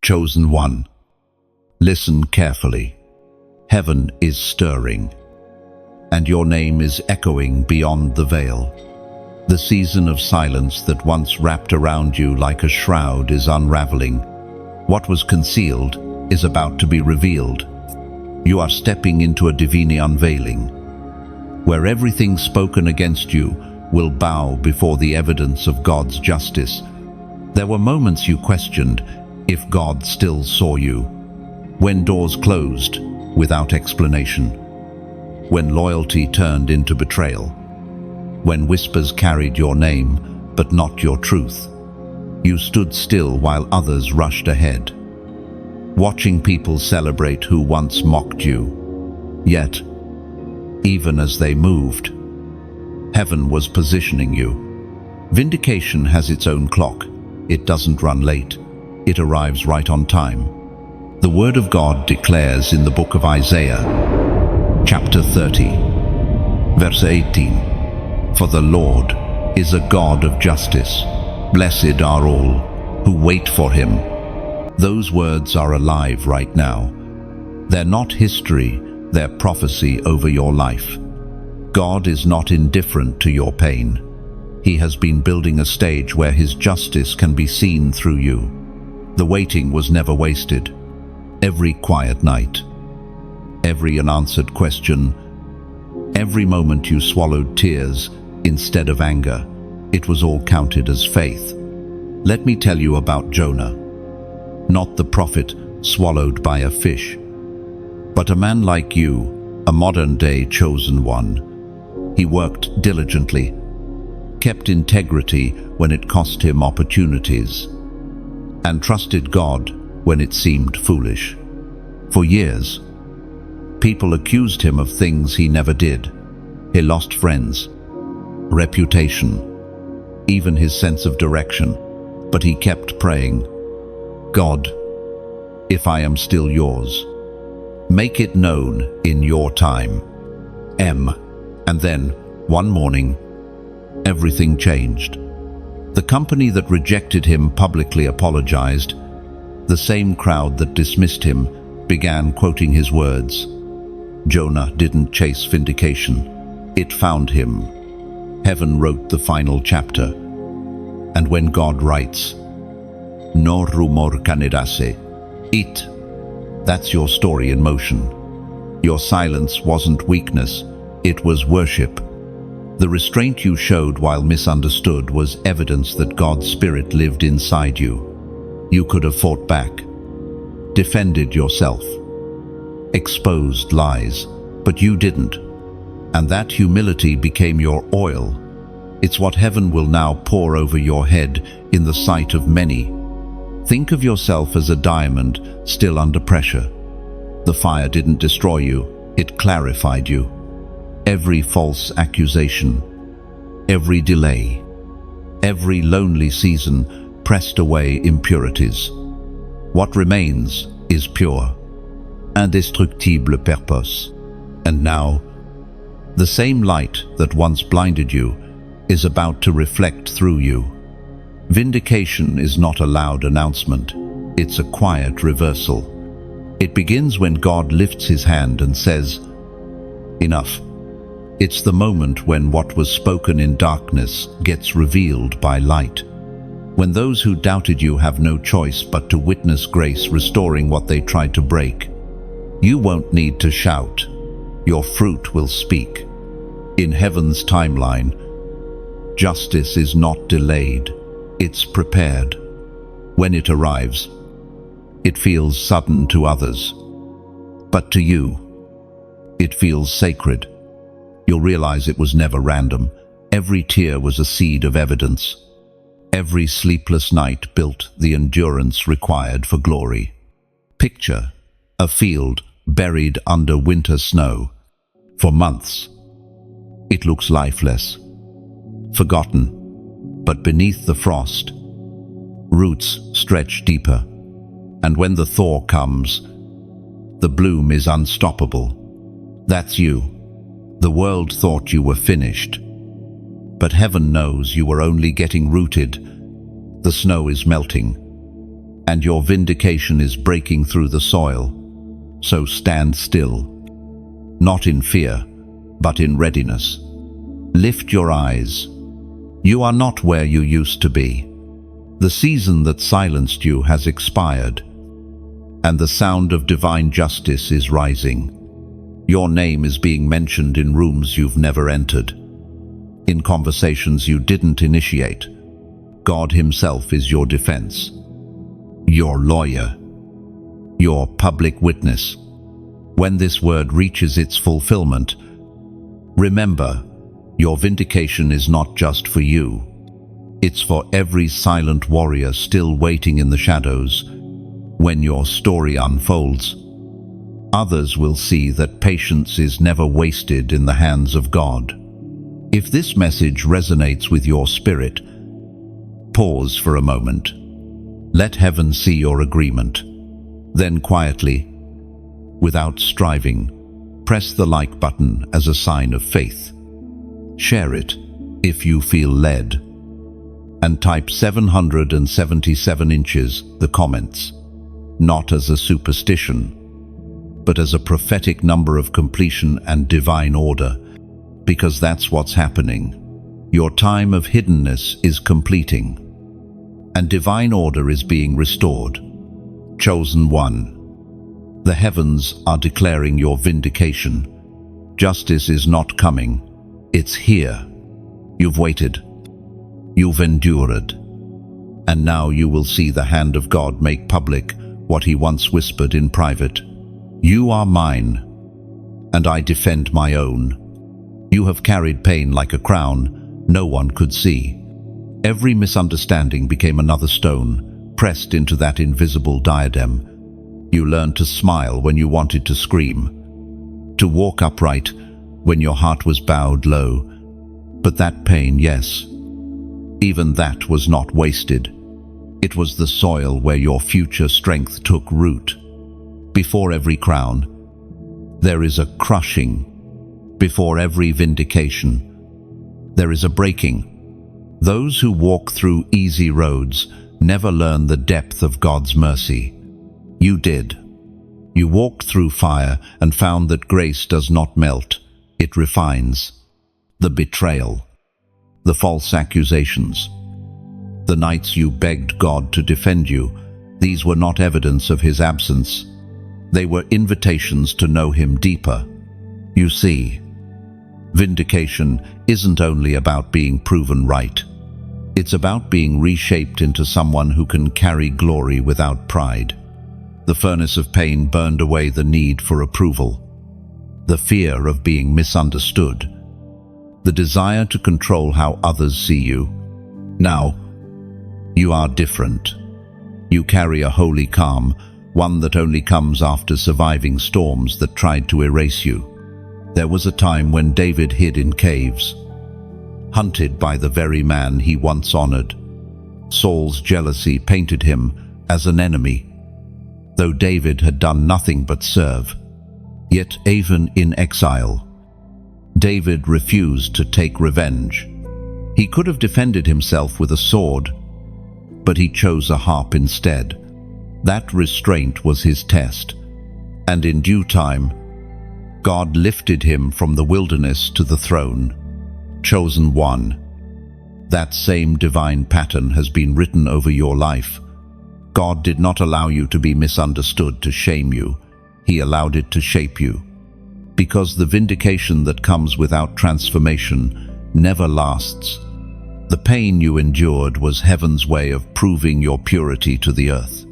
Chosen one, listen carefully. Heaven is stirring, and your name is echoing beyond the veil. The season of silence that once wrapped around you like a shroud is unraveling. What was concealed is about to be revealed. You are stepping into a divine unveiling, where everything spoken against you will bow before the evidence of God's justice. There were moments you questioned if God still saw you, when doors closed without explanation, when loyalty turned into betrayal, when whispers carried your name but not your truth. You stood still while others rushed ahead, watching people celebrate who once mocked you. Yet, even as they moved, heaven was positioning you. Vindication has its own clock. It doesn't run late. It arrives right on time. The Word of God declares in the book of Isaiah, chapter 30, verse 18, "For the Lord is a God of justice. Blessed are all who wait for him." Those words are alive right now. They're not history, they're prophecy over your life. God is not indifferent to your pain. He has been building a stage where his justice can be seen through you. The waiting was never wasted. Every quiet night, every unanswered question, every moment you swallowed tears instead of anger, it was all counted as faith. Let me tell you about Jonah. Not the prophet swallowed by a fish, but a man like you, a modern-day chosen one. He worked diligently, kept integrity when it cost him opportunities, and trusted God when it seemed foolish. For years, people accused him of things he never did. He lost friends, reputation, even his sense of direction, but he kept praying, "God, if I am still yours, make it known in your time." And then, one morning, everything changed. The company that rejected him publicly apologized. The same crowd that dismissed him began quoting his words. Jonah didn't chase vindication. It found him. Heaven wrote the final chapter. And when God writes, "No rumor canedase," that's your story in motion. Your silence wasn't weakness, it was worship. The restraint you showed while misunderstood was evidence that God's Spirit lived inside you. You could have fought back, defended yourself, exposed lies, but you didn't. And that humility became your oil. It's what heaven will now pour over your head in the sight of many. Think of yourself as a diamond still under pressure. The fire didn't destroy you, it clarified you. Every false accusation, every delay, every lonely season pressed away impurities. What remains is pure, indestructible purpose. And now, the same light that once blinded you is about to reflect through you. Vindication is not a loud announcement, it's a quiet reversal. It begins when God lifts his hand and says, "Enough." It's the moment when what was spoken in darkness gets revealed by light. When those who doubted you have no choice but to witness grace restoring what they tried to break. You won't need to shout. Your fruit will speak. In heaven's timeline, justice is not delayed, it's prepared. When it arrives, it feels sudden to others. But to you, it feels sacred. You'll realize it was never random. Every tear was a seed of evidence. Every sleepless night built the endurance required for glory. Picture a field buried under winter snow. For months, it looks lifeless, forgotten. But beneath the frost, roots stretch deeper. And when the thaw comes, the bloom is unstoppable. That's you. The world thought you were finished, but heaven knows you were only getting rooted. The snow is melting. and your vindication is breaking through the soil. So stand still, not in fear, but in readiness. Lift your eyes. You are not where you used to be. The season that silenced you has expired, and the sound of divine justice is rising. Your name is being mentioned in rooms you've never entered, in conversations you didn't initiate. God Himself is your defense, your lawyer, your public witness. When this word reaches its fulfillment, remember, your vindication is not just for you. It's for every silent warrior still waiting in the shadows. When your story unfolds, others will see that patience is never wasted in the hands of God. If this message resonates with your spirit, pause for a moment. Let heaven see your agreement. Then quietly, without striving, press the like button as a sign of faith. Share it if you feel led, and type 777 inches the comments, not as a superstition, but as a prophetic number of completion and divine order, because that's what's happening. Your time of hiddenness is completing, and divine order is being restored. Chosen one, the heavens are declaring your vindication. Justice is not coming, it's here. You've waited, you've endured, and now you will see the hand of God make public what He once whispered in private. You are mine, and I defend my own. You have carried pain like a crown no one could see. Every misunderstanding became another stone, pressed into that invisible diadem. You learned to smile when you wanted to scream, to walk upright when your heart was bowed low. But that pain, yes, even that was not wasted. It was the soil where your future strength took root. Before every crown, there is a crushing. Before every vindication, there is a breaking. Those who walk through easy roads never learn the depth of God's mercy. You did. You walked through fire and found that grace does not melt, it refines. The betrayal, the false accusations, the nights you begged God to defend you, these were not evidence of His absence. They were invitations to know Him deeper. You see, vindication isn't only about being proven right. It's about being reshaped into someone who can carry glory without pride. The furnace of pain burned away the need for approval, the fear of being misunderstood, the desire to control how others see you. Now, you are different. You carry a holy calm, one that only comes after surviving storms that tried to erase you. There was a time when David hid in caves, hunted by the very man he once honored. Saul's jealousy painted him as an enemy, though David had done nothing but serve. Yet even in exile, David refused to take revenge. He could have defended himself with a sword, but he chose a harp instead. That restraint was his test, and in due time, God lifted him from the wilderness to the throne. Chosen one. That same divine pattern has been written over your life. God did not allow you to be misunderstood to shame you. He allowed it to shape you. Because the vindication that comes without transformation never lasts. The pain you endured was heaven's way of proving your purity to the earth.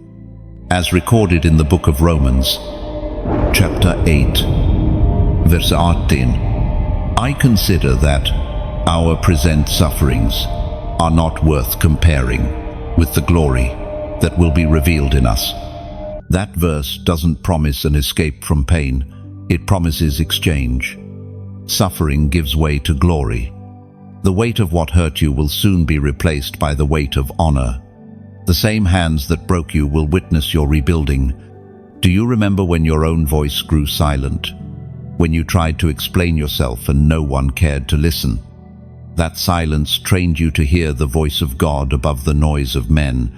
As recorded in the book of Romans, chapter 8, verse 18, I consider that our present sufferings are not worth comparing with the glory that will be revealed in us. That verse doesn't promise an escape from pain, it promises exchange. Suffering gives way to glory. The weight of what hurt you will soon be replaced by the weight of honor. The same hands that broke you will witness your rebuilding. Do you remember when your own voice grew silent? When you tried to explain yourself and no one cared to listen? That silence trained you to hear the voice of God above the noise of men.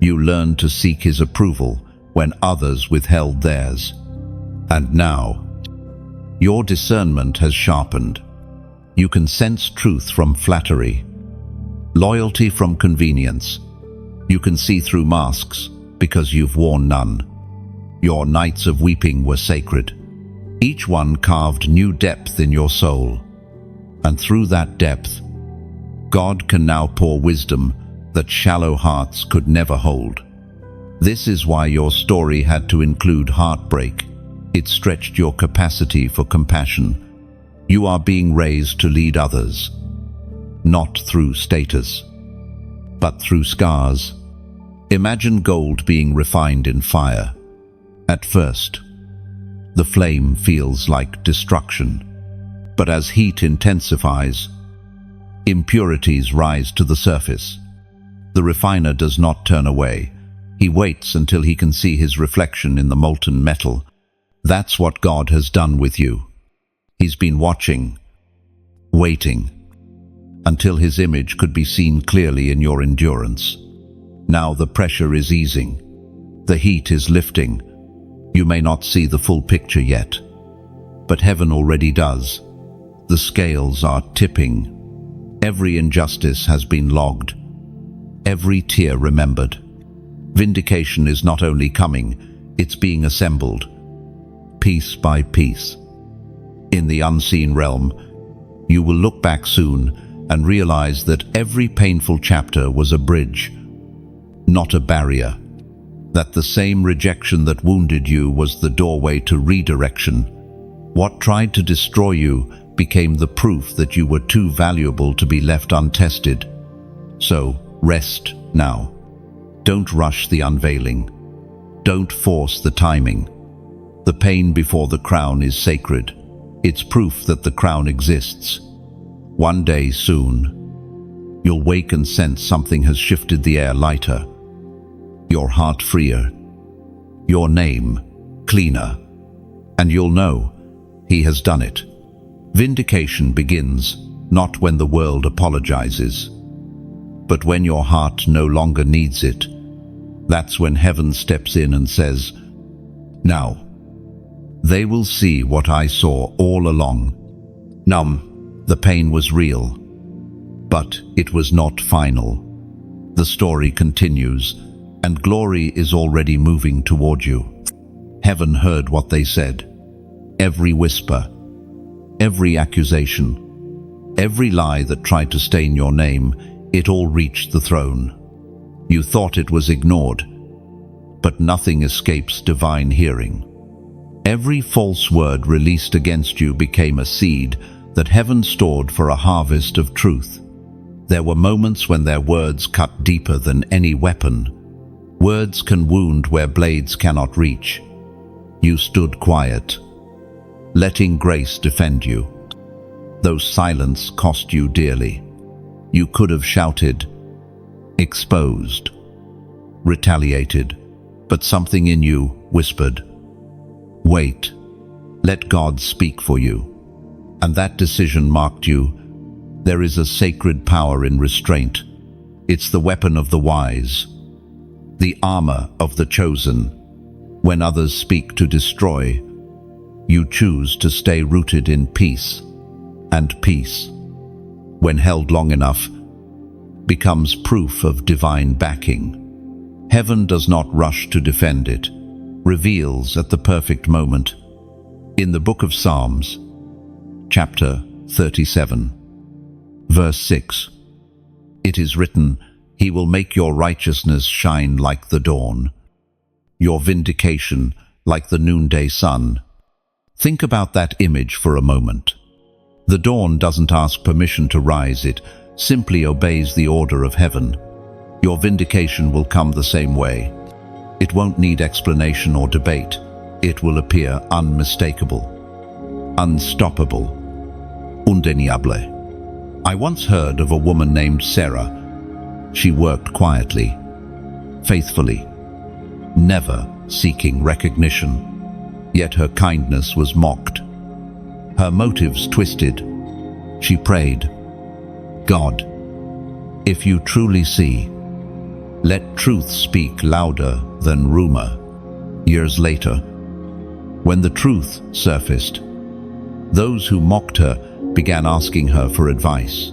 You learned to seek his approval when others withheld theirs. And now, your discernment has sharpened. You can sense truth from flattery, loyalty from convenience. You can see through masks because you've worn none. Your nights of weeping were sacred. Each one carved new depth in your soul. And through that depth, God can now pour wisdom that shallow hearts could never hold. This is why your story had to include heartbreak. It stretched your capacity for compassion. You are being raised to lead others, not through status, but through scars. Imagine gold being refined in fire. At first, the flame feels like destruction, but as heat intensifies, impurities rise to the surface. The refiner does not turn away. He waits until he can see his reflection in the molten metal. That's what God has done with you. He's been watching, waiting, until his image could be seen clearly in your endurance. Now the pressure is easing. The heat is lifting. You may not see the full picture yet, but heaven already does. The scales are tipping. Every injustice has been logged. Every tear remembered. Vindication is not only coming, it's being assembled, piece by piece. In the unseen realm, you will look back soon and realize that every painful chapter was a bridge, not a barrier. That the same rejection that wounded you was the doorway to redirection. What tried to destroy you became the proof that you were too valuable to be left untested. So, rest now. Don't rush the unveiling. Don't force the timing. The pain before the crown is sacred. It's proof that the crown exists. One day soon, you'll wake and sense something has shifted the air lighter. Your heart freer. Your name cleaner. And you'll know he has done it. Vindication begins not when the world apologizes, but when your heart no longer needs it. That's when heaven steps in and says, "Now, they will see what I saw all along." The pain was real, but it was not final. The story continues, and glory is already moving toward you. Heaven heard what they said. Every whisper, every accusation, every lie that tried to stain your name, it all reached the throne. You thought it was ignored, but nothing escapes divine hearing. Every false word released against you became a seed that heaven stored for a harvest of truth. There were moments when their words cut deeper than any weapon. Words can wound where blades cannot reach. You stood quiet, letting grace defend you. Though silence cost you dearly, you could have shouted, exposed, retaliated, but something in you whispered, "Wait, let God speak for you." And that decision marked you. There is a sacred power in restraint. It's the weapon of the wise, the armor of the chosen. When others speak to destroy, you choose to stay rooted in peace. And peace, when held long enough, becomes proof of divine backing. Heaven does not rush to defend it, reveals at the perfect moment. In the book of Psalms, chapter 37, verse 6, it is written, "He will make your righteousness shine like the dawn, your vindication like the noonday sun." Think about that image for a moment. The dawn doesn't ask permission to rise, it simply obeys the order of heaven. Your vindication will come the same way. It won't need explanation or debate. It will appear unmistakable, unstoppable, undeniable. I once heard of a woman named Sarah. She worked quietly, faithfully, never seeking recognition. Yet her kindness was mocked, her motives twisted. She prayed, "God, if you truly see, Let truth speak louder than rumor. Years later, when the truth surfaced, those who mocked her began asking her for advice.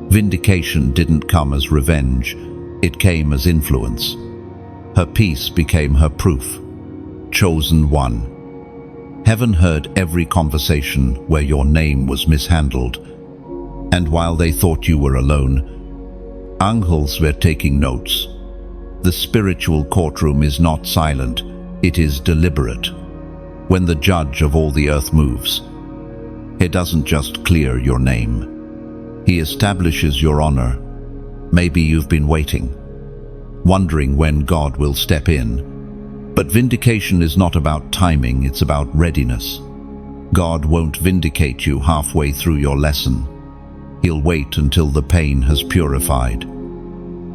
Vindication didn't come as revenge, it came as influence. Her peace became her proof. Chosen one. Heaven heard every conversation where your name was mishandled, and while they thought you were alone, angels were taking notes. The spiritual courtroom is not silent, it is deliberate. When the judge of all the earth moves, he doesn't just clear your name. He establishes your honor. Maybe you've been waiting, wondering when God will step in. But vindication is not about timing, it's about readiness. God won't vindicate you halfway through your lesson. He'll wait until the pain has purified,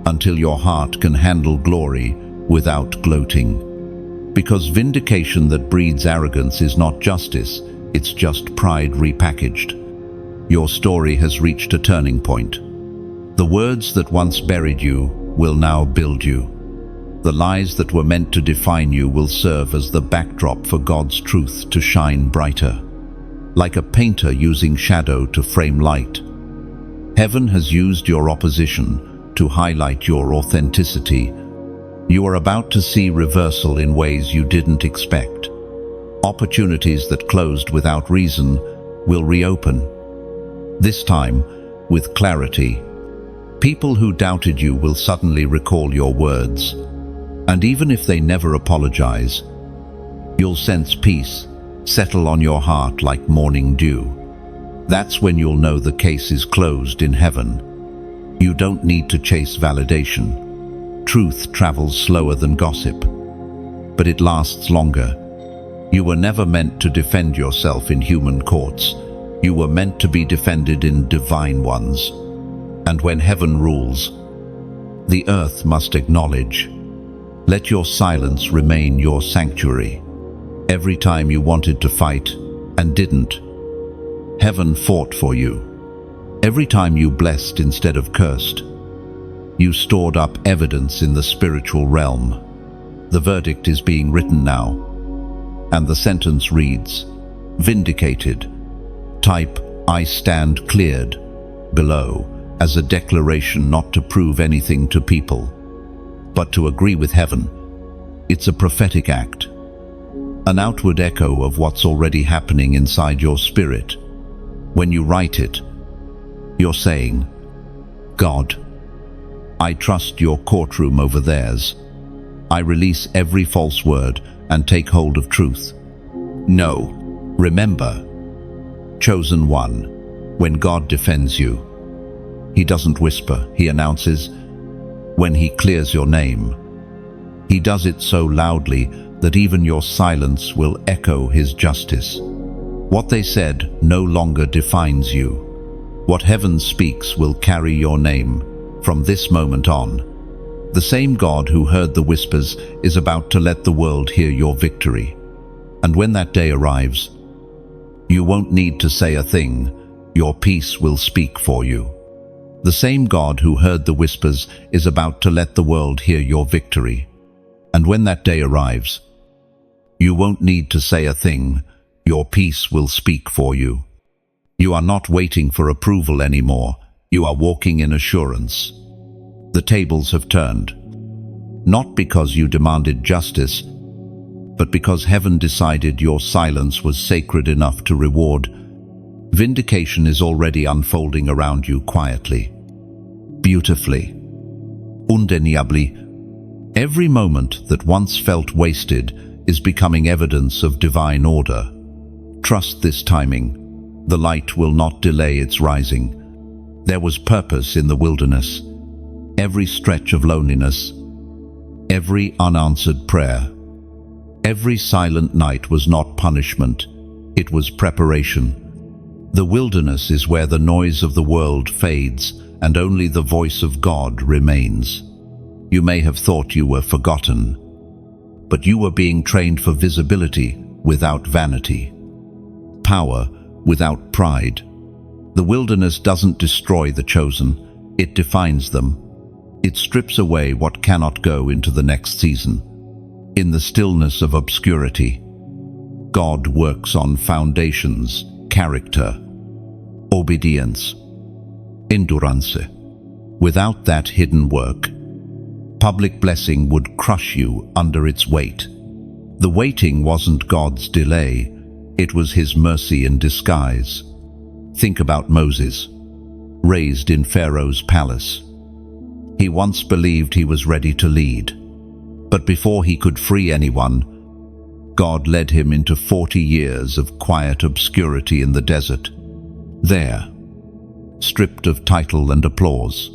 until your heart can handle glory without gloating. Because vindication that breeds arrogance is not justice, it's just pride repackaged. Your story has reached a turning point. The words that once buried you will now build you. The lies that were meant to define you will serve as the backdrop for God's truth to shine brighter. Like a painter using shadow to frame light, heaven has used your opposition to highlight your authenticity. You are about to see reversal in ways you didn't expect. Opportunities that closed without reason will reopen. This time, with clarity. People who doubted you will suddenly recall your words. And even if they never apologize, you'll sense peace settle on your heart like morning dew. That's when you'll know the case is closed in heaven. You don't need to chase validation. Truth travels slower than gossip, but it lasts longer. You were never meant to defend yourself in human courts. You were meant to be defended in divine ones. And when heaven rules, the earth must acknowledge. Let your silence remain your sanctuary. Every time you wanted to fight and didn't, heaven fought for you. Every time you blessed instead of cursed, you stored up evidence in the spiritual realm. The verdict is being written now, and the sentence reads, vindicated. Type, I stand cleared, below, as a declaration not to prove anything to people, but to agree with heaven. It's a prophetic act, an outward echo of what's already happening inside your spirit. When you write it, you're saying, God, I trust your courtroom over theirs. I release every false word and take hold of truth. No, remember, chosen one, when God defends you, He doesn't whisper, He announces. When He clears your name, He does it so loudly that even your silence will echo His justice. What they said no longer defines you. What heaven speaks will carry your name from this moment on. The same God who heard the whispers is about to let the world hear your victory. And when that day arrives, you won't need to say a thing. Your peace will speak for you. The same God who heard the whispers is about to let the world hear your victory. And when that day arrives, you won't need to say a thing. Your peace will speak for you. You are not waiting for approval anymore. You are walking in assurance. The tables have turned. Not because you demanded justice, but because heaven decided your silence was sacred enough to reward. Vindication is already unfolding around you quietly, beautifully, undeniably. Every moment that once felt wasted is becoming evidence of divine order. Trust this timing. The light will not delay its rising. There was purpose in the wilderness. Every stretch of loneliness, every unanswered prayer, every silent night was not punishment, it was preparation. The wilderness is where the noise of the world fades and only the voice of God remains. You may have thought you were forgotten, but you were being trained for visibility without vanity, power without pride. The wilderness doesn't destroy the chosen, it defines them. It strips away what cannot go into the next season. In the stillness of obscurity, God works on foundations, character, obedience, endurance. Without that hidden work, public blessing would crush you under its weight. The waiting wasn't God's delay, it was His mercy in disguise. Think about Moses, raised in Pharaoh's palace. He once believed he was ready to lead, but before he could free anyone, God led him into 40 years of quiet obscurity in the desert. There, stripped of title and applause,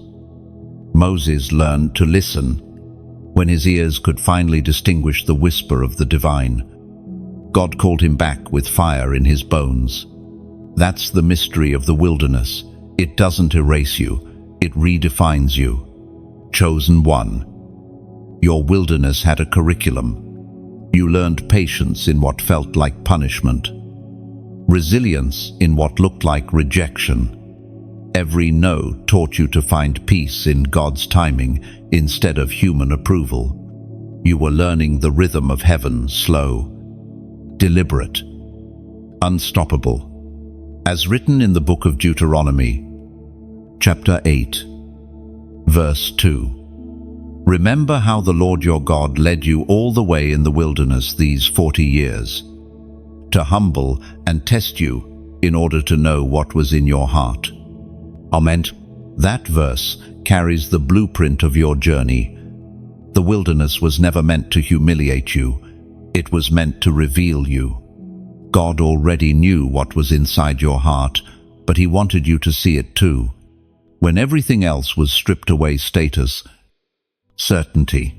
Moses learned to listen when his ears could finally distinguish the whisper of the divine. God called him back with fire in his bones. That's the mystery of the wilderness. It doesn't erase you, it redefines you. Chosen one. Your wilderness had a curriculum. You learned patience in what felt like punishment, resilience in what looked like rejection. Every no taught you to find peace in God's timing instead of human approval. You were learning the rhythm of heaven, slow, deliberate, unstoppable. As written in the book of Deuteronomy, chapter 8, verse 2. Remember how the Lord your God led you all the way in the wilderness these 40 years, to humble and test you in order to know what was in your heart. Amen. That verse carries the blueprint of your journey. The wilderness was never meant to humiliate you. It was meant to reveal you. God already knew what was inside your heart, but He wanted you to see it too. When everything else was stripped away, status, certainty,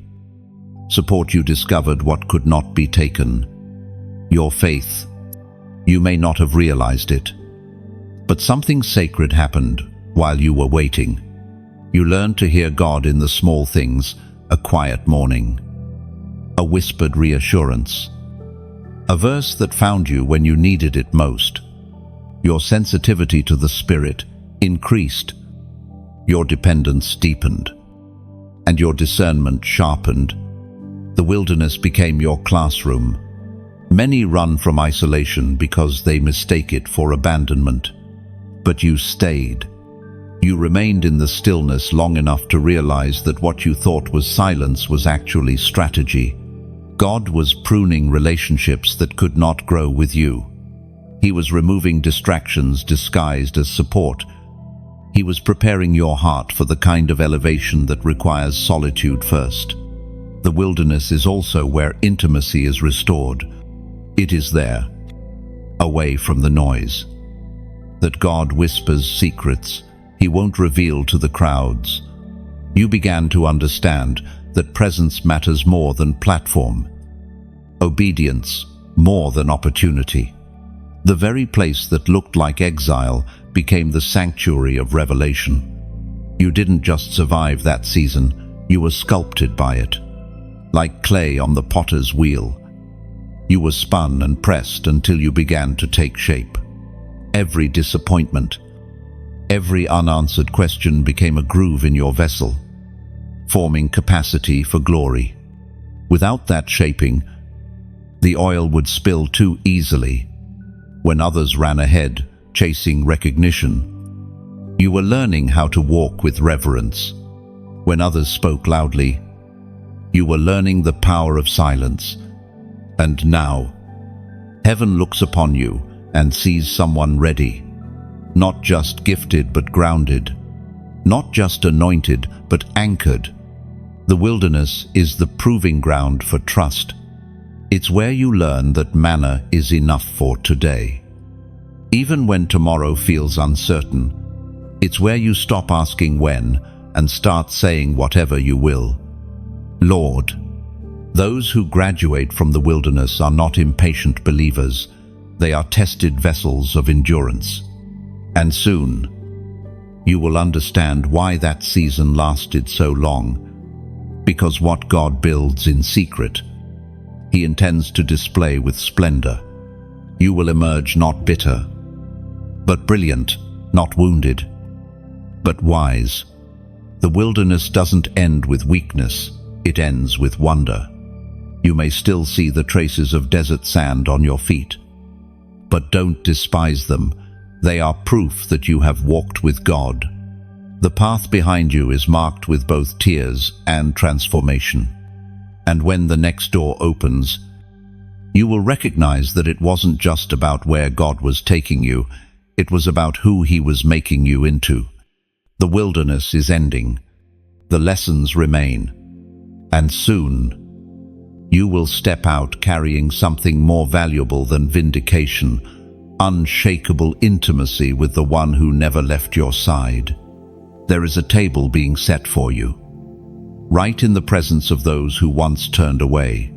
support, you discovered what could not be taken. Your faith. You may not have realized it, but something sacred happened while you were waiting. You learned to hear God in the small things, a quiet morning, a whispered reassurance, a verse that found you when you needed it most. Your sensitivity to the Spirit increased, your dependence deepened, and your discernment sharpened. The wilderness became your classroom. Many run from isolation because they mistake it for abandonment. But you stayed. You remained in the stillness long enough to realize that what you thought was silence was actually strategy. God was pruning relationships that could not grow with you. He was removing distractions disguised as support. He was preparing your heart for the kind of elevation that requires solitude first. The wilderness is also where intimacy is restored. It is there, away from the noise, that God whispers secrets He won't reveal to the crowds. You began to understand that presence matters more than platform, obedience more than opportunity. The very place that looked like exile became the sanctuary of revelation. You didn't just survive that season, you were sculpted by it. Like clay on the potter's wheel, you were spun and pressed until you began to take shape. Every disappointment, every unanswered question became a groove in your vessel, forming capacity for glory. Without that shaping, the oil would spill too easily. When others ran ahead, chasing recognition, you were learning how to walk with reverence. When others spoke loudly, you were learning the power of silence. And now, heaven looks upon you and sees someone ready, not just gifted but grounded, not just anointed but anchored. The wilderness is the proving ground for trust. It's where you learn that manna is enough for today. Even when tomorrow feels uncertain, it's where you stop asking when and start saying whatever you will. Lord, those who graduate from the wilderness are not impatient believers. They are tested vessels of endurance. And soon, you will understand why that season lasted so long. Because what God builds in secret, He intends to display with splendor. You will emerge not bitter, but brilliant, not wounded, but wise. The wilderness doesn't end with weakness, it ends with wonder. You may still see the traces of desert sand on your feet, but don't despise them. They are proof that you have walked with God. The path behind you is marked with both tears and transformation. And when the next door opens, you will recognize that it wasn't just about where God was taking you, it was about who He was making you into. The wilderness is ending. The lessons remain. And soon, you will step out carrying something more valuable than vindication, unshakable intimacy with the one who never left your side. There is a table being set for you, right in the presence of those who once turned away.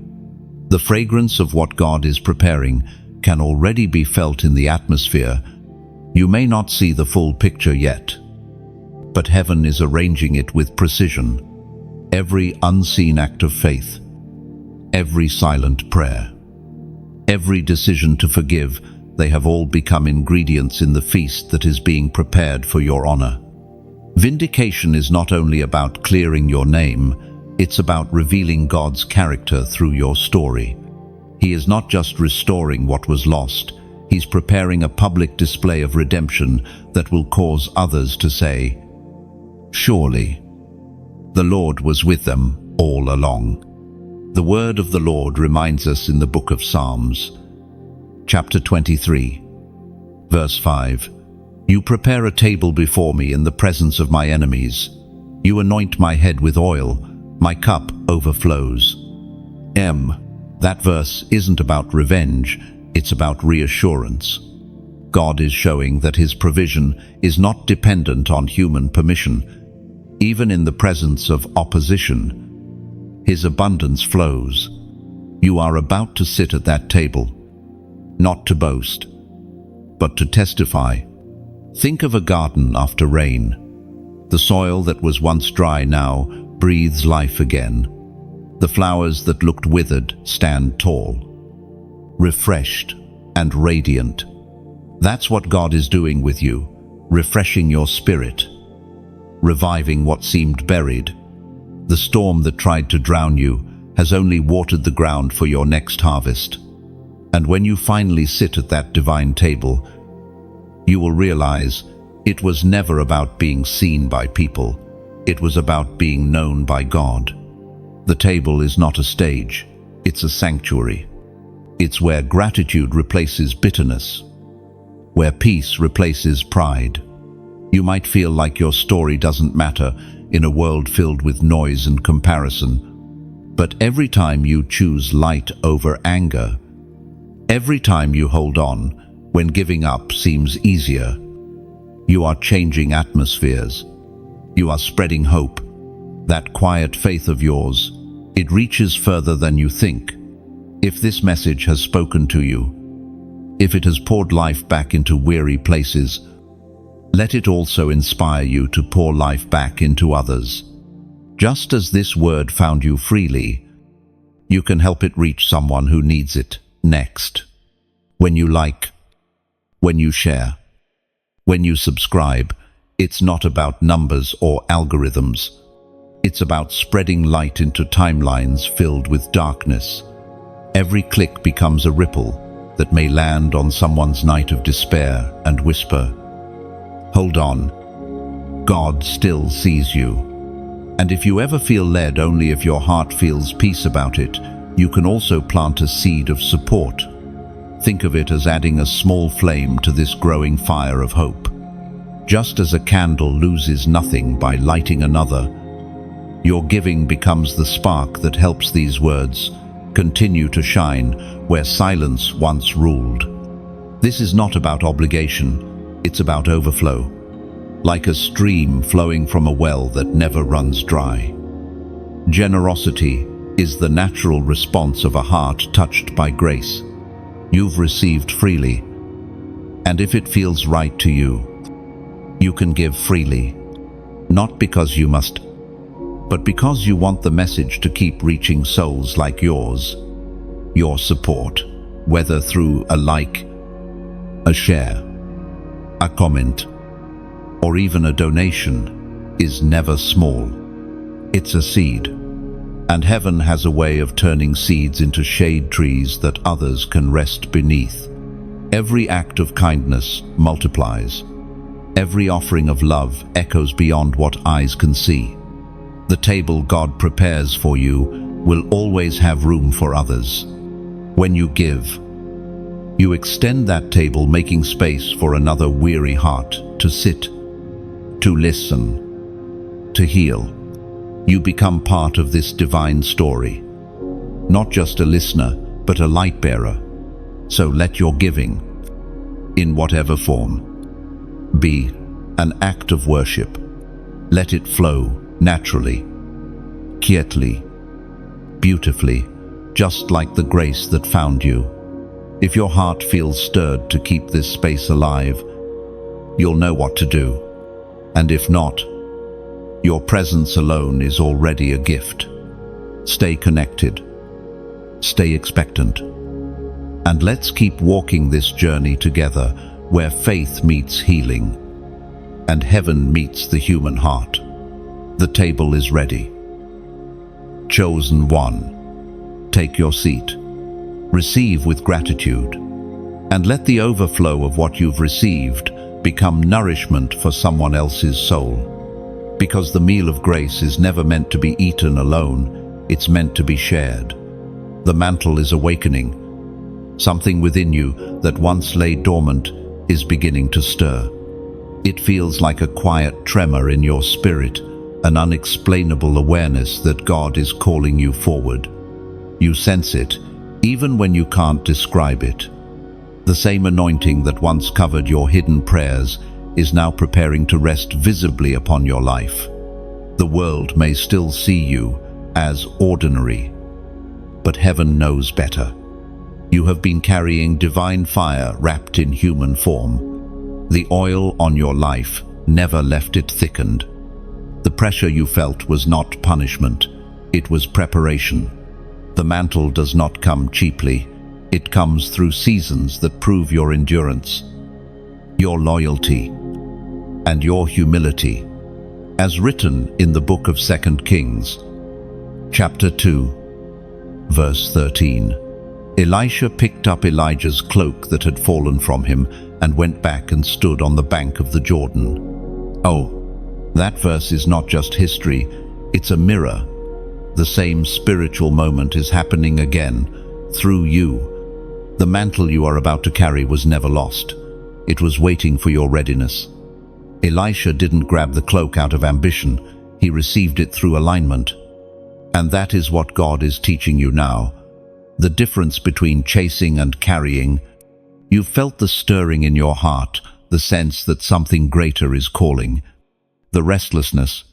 The fragrance of what God is preparing can already be felt in the atmosphere. You may not see the full picture yet, but heaven is arranging it with precision. Every unseen act of faith, every silent prayer, every decision to forgive, they have all become ingredients in the feast that is being prepared for your honor. Vindication is not only about clearing your name, it's about revealing God's character through your story. He is not just restoring what was lost, He's preparing a public display of redemption that will cause others to say, "Surely, the Lord was with them all along." The word of the Lord reminds us in the book of Psalms, chapter 23, verse 5. "You prepare a table before me in the presence of my enemies. You anoint my head with oil, my cup overflows." That verse isn't about revenge, it's about reassurance. God is showing that His provision is not dependent on human permission. Even in the presence of opposition, His abundance flows. You are about to sit at that table, not to boast, but to testify. Think of a garden after rain. The soil that was once dry now breathes life again. The flowers that looked withered stand tall, refreshed and radiant. That's what God is doing with you, refreshing your spirit, reviving what seemed buried. The storm that tried to drown you has only watered the ground for your next harvest. And when you finally sit at that divine table, you will realize it was never about being seen by people. It was about being known by God. The table is not a stage, it's a sanctuary. It's where gratitude replaces bitterness, where peace replaces pride. You might feel like your story doesn't matter in a world filled with noise and comparison, but every time you choose light over anger, every time you hold on when giving up seems easier, you are changing atmospheres. You are spreading hope. That quiet faith of yours, it reaches further than you think. If this message has spoken to you, if it has poured life back into weary places, let it also inspire you to pour life back into others. Just as this word found you freely, you can help it reach someone who needs it next. When you like, when you share, when you subscribe, it's not about numbers or algorithms. It's about spreading light into timelines filled with darkness. Every click becomes a ripple that may land on someone's night of despair and whisper, "Hold on, God still sees you." And if you ever feel led only if your heart feels peace about it, you can also plant a seed of support. Think of it as adding a small flame to this growing fire of hope. Just as a candle loses nothing by lighting another, your giving becomes the spark that helps these words continue to shine where silence once ruled. This is not about obligation, it's about overflow, like a stream flowing from a well that never runs dry. Generosity is the natural response of a heart touched by grace. You've received freely, and if it feels right to you, you can give freely, not because you must, but because you want the message to keep reaching souls like yours. Your support, whether through a like, a share, a comment, or even a donation, is never small. It's a seed. And heaven has a way of turning seeds into shade trees that others can rest beneath. Every act of kindness multiplies. Every offering of love echoes beyond what eyes can see. The table God prepares for you will always have room for others. When you give, you extend that table, making space for another weary heart to sit, to listen, to heal. You become part of this divine story. Not just a listener, but a light bearer. So let your giving, in whatever form, be an act of worship. Let it flow naturally, quietly, beautifully, just like the grace that found you. If your heart feels stirred to keep this space alive, you'll know what to do. And if not, your presence alone is already a gift. Stay connected. Stay expectant. And let's keep walking this journey together, where faith meets healing and heaven meets the human heart. The table is ready. Chosen one, take your seat. Receive with gratitude, and let the overflow of what you've received become nourishment for someone else's soul. Because the meal of grace is never meant to be eaten alone, it's meant to be shared. The mantle is awakening. Something within you that once lay dormant is beginning to stir. It feels like a quiet tremor in your spirit, an unexplainable awareness that God is calling you forward. You sense it, even when you can't describe it. The same anointing that once covered your hidden prayers is now preparing to rest visibly upon your life. The world may still see you as ordinary, but heaven knows better. You have been carrying divine fire wrapped in human form. The oil on your life never left it thickened. The pressure you felt was not punishment, it was preparation. The mantle does not come cheaply. It comes through seasons that prove your endurance, your loyalty, and your humility. As written in the book of 2 Kings, chapter 2, verse 13, Elisha picked up Elijah's cloak that had fallen from him and went back and stood on the bank of the Jordan. Oh, that verse is not just history, it's a mirror. The same spiritual moment is happening again, through you. The mantle you are about to carry was never lost. It was waiting for your readiness. Elisha didn't grab the cloak out of ambition, he received it through alignment. And that is what God is teaching you now. The difference between chasing and carrying. You've felt the stirring in your heart, the sense that something greater is calling. The restlessness,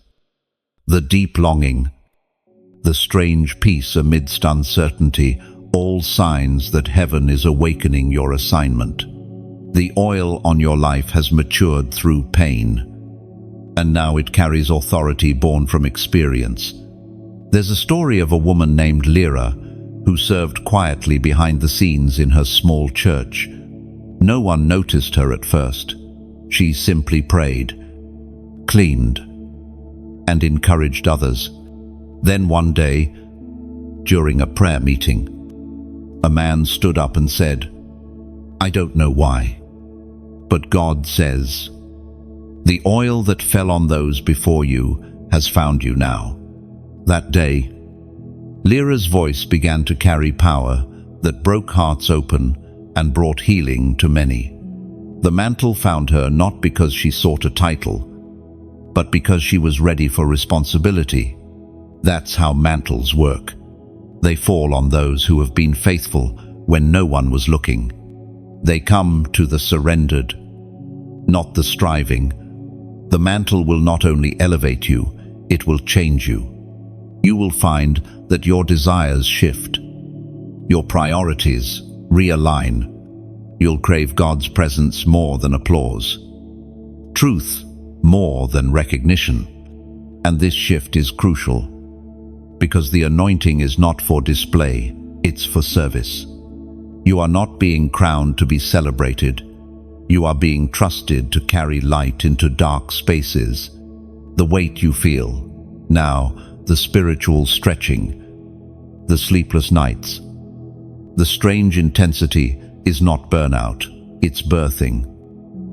the deep longing, the strange peace amidst uncertainty, all signs that heaven is awakening your assignment. The oil on your life has matured through pain, and now it carries authority born from experience. There's a story of a woman named Lyra who served quietly behind the scenes in her small church. No one noticed her at first. She simply prayed, cleaned, and encouraged others. Then one day, during a prayer meeting, a man stood up and said, "I don't know why, but God says, the oil that fell on those before you has found you now." That day, Lyra's voice began to carry power that broke hearts open and brought healing to many. The mantle found her not because she sought a title, but because she was ready for responsibility. That's how mantles work. They fall on those who have been faithful when no one was looking. They come to the surrendered, not the striving. The mantle will not only elevate you, it will change you. You will find that your desires shift. Your priorities realign. You'll crave God's presence more than applause, truth more than recognition. And this shift is crucial, because the anointing is not for display, it's for service. You are not being crowned to be celebrated. You are being trusted to carry light into dark spaces. The weight you feel, now the spiritual stretching, the sleepless nights. The strange intensity is not burnout, it's birthing.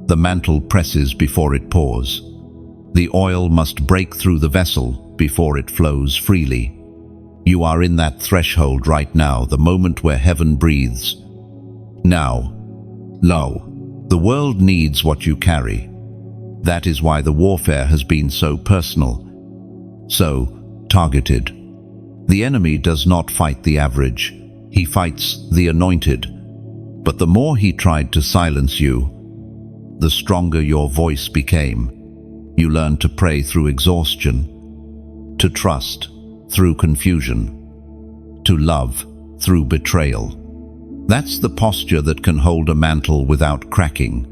The mantle presses before it pours. The oil must break through the vessel before it flows freely. You are in that threshold right now, the moment where heaven breathes. Now, lo, the world needs what you carry. That is why the warfare has been so personal, so targeted. The enemy does not fight the average, he fights the anointed. But the more he tried to silence you, the stronger your voice became. You learned to pray through exhaustion, to trust through confusion, to love through betrayal. That's the posture that can hold a mantle without cracking.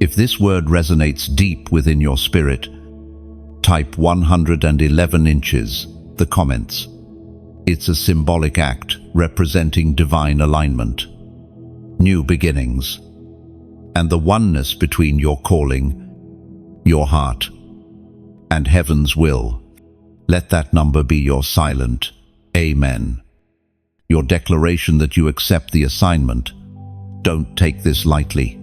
If this word resonates deep within your spirit, type 111 inches, the comments. It's a symbolic act representing divine alignment, new beginnings, and the oneness between your calling, your heart, and heaven's will. Let that number be your silent amen. Your declaration that you accept the assignment. Don't take this lightly.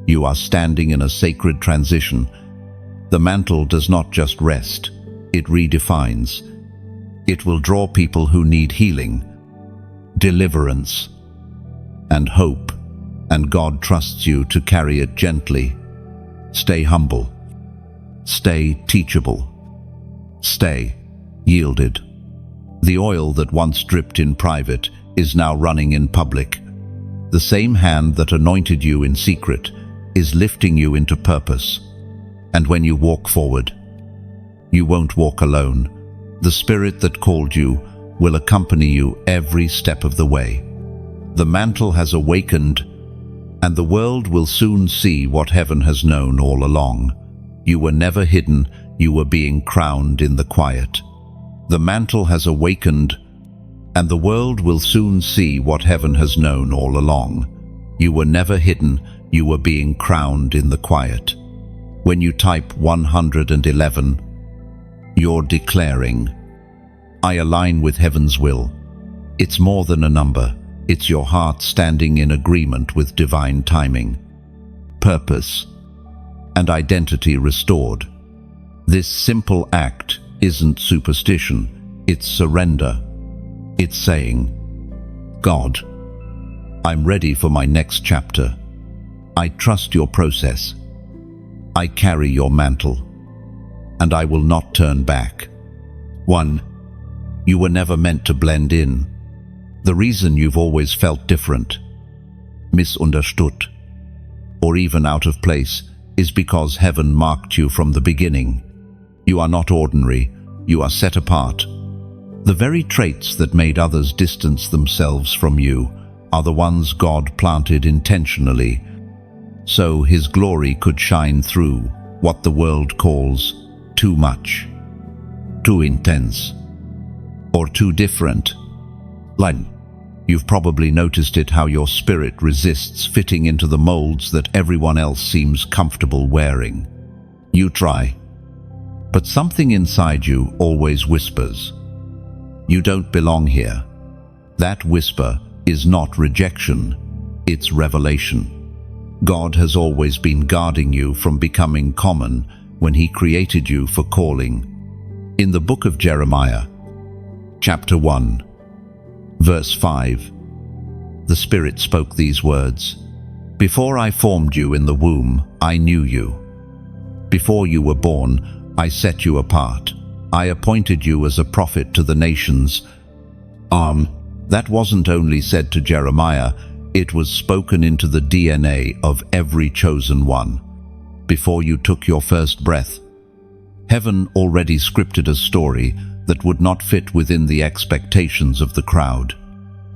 You are standing in a sacred transition. The mantle does not just rest, it redefines. It will draw people who need healing, deliverance, and hope, and God trusts you to carry it gently. Stay humble. Stay teachable. Stay yielded. The oil that once dripped in private is now running in public. The same hand that anointed you in secret is lifting you into purpose. And when you walk forward, you won't walk alone. The Spirit that called you will accompany you every step of the way. The mantle has awakened, and the world will soon see what heaven has known all along. You were never hidden, you were being crowned in the quiet. The mantle has awakened, and the world will soon see what heaven has known all along. You were never hidden, you were being crowned in the quiet. When you type 111, you're declaring, I align with heaven's will. It's more than a number, it's your heart standing in agreement with divine timing, purpose, and identity restored. This simple act isn't superstition, it's surrender. It's saying, God, I'm ready for my next chapter. I trust your process. I carry your mantle, and I will not turn back. 1. You were never meant to blend in. The reason you've always felt different, misunderstood, or even out of place is because heaven marked you from the beginning. You are not ordinary, you are set apart. The very traits that made others distance themselves from you are the ones God planted intentionally, so His glory could shine through what the world calls too much, too intense, or too different. You've probably noticed it, how your spirit resists fitting into the molds that everyone else seems comfortable wearing. You try, but something inside you always whispers, you don't belong here. That whisper is not rejection, it's revelation. God has always been guarding you from becoming common when He created you for calling. In the book of Jeremiah, chapter 1, verse 5, the Spirit spoke these words, Before I formed you in the womb, I knew you. Before you were born, I set you apart. I appointed you as a prophet to the nations. That wasn't only said to Jeremiah, it was spoken into the DNA of every chosen one. Before you took your first breath, heaven already scripted a story that would not fit within the expectations of the crowd.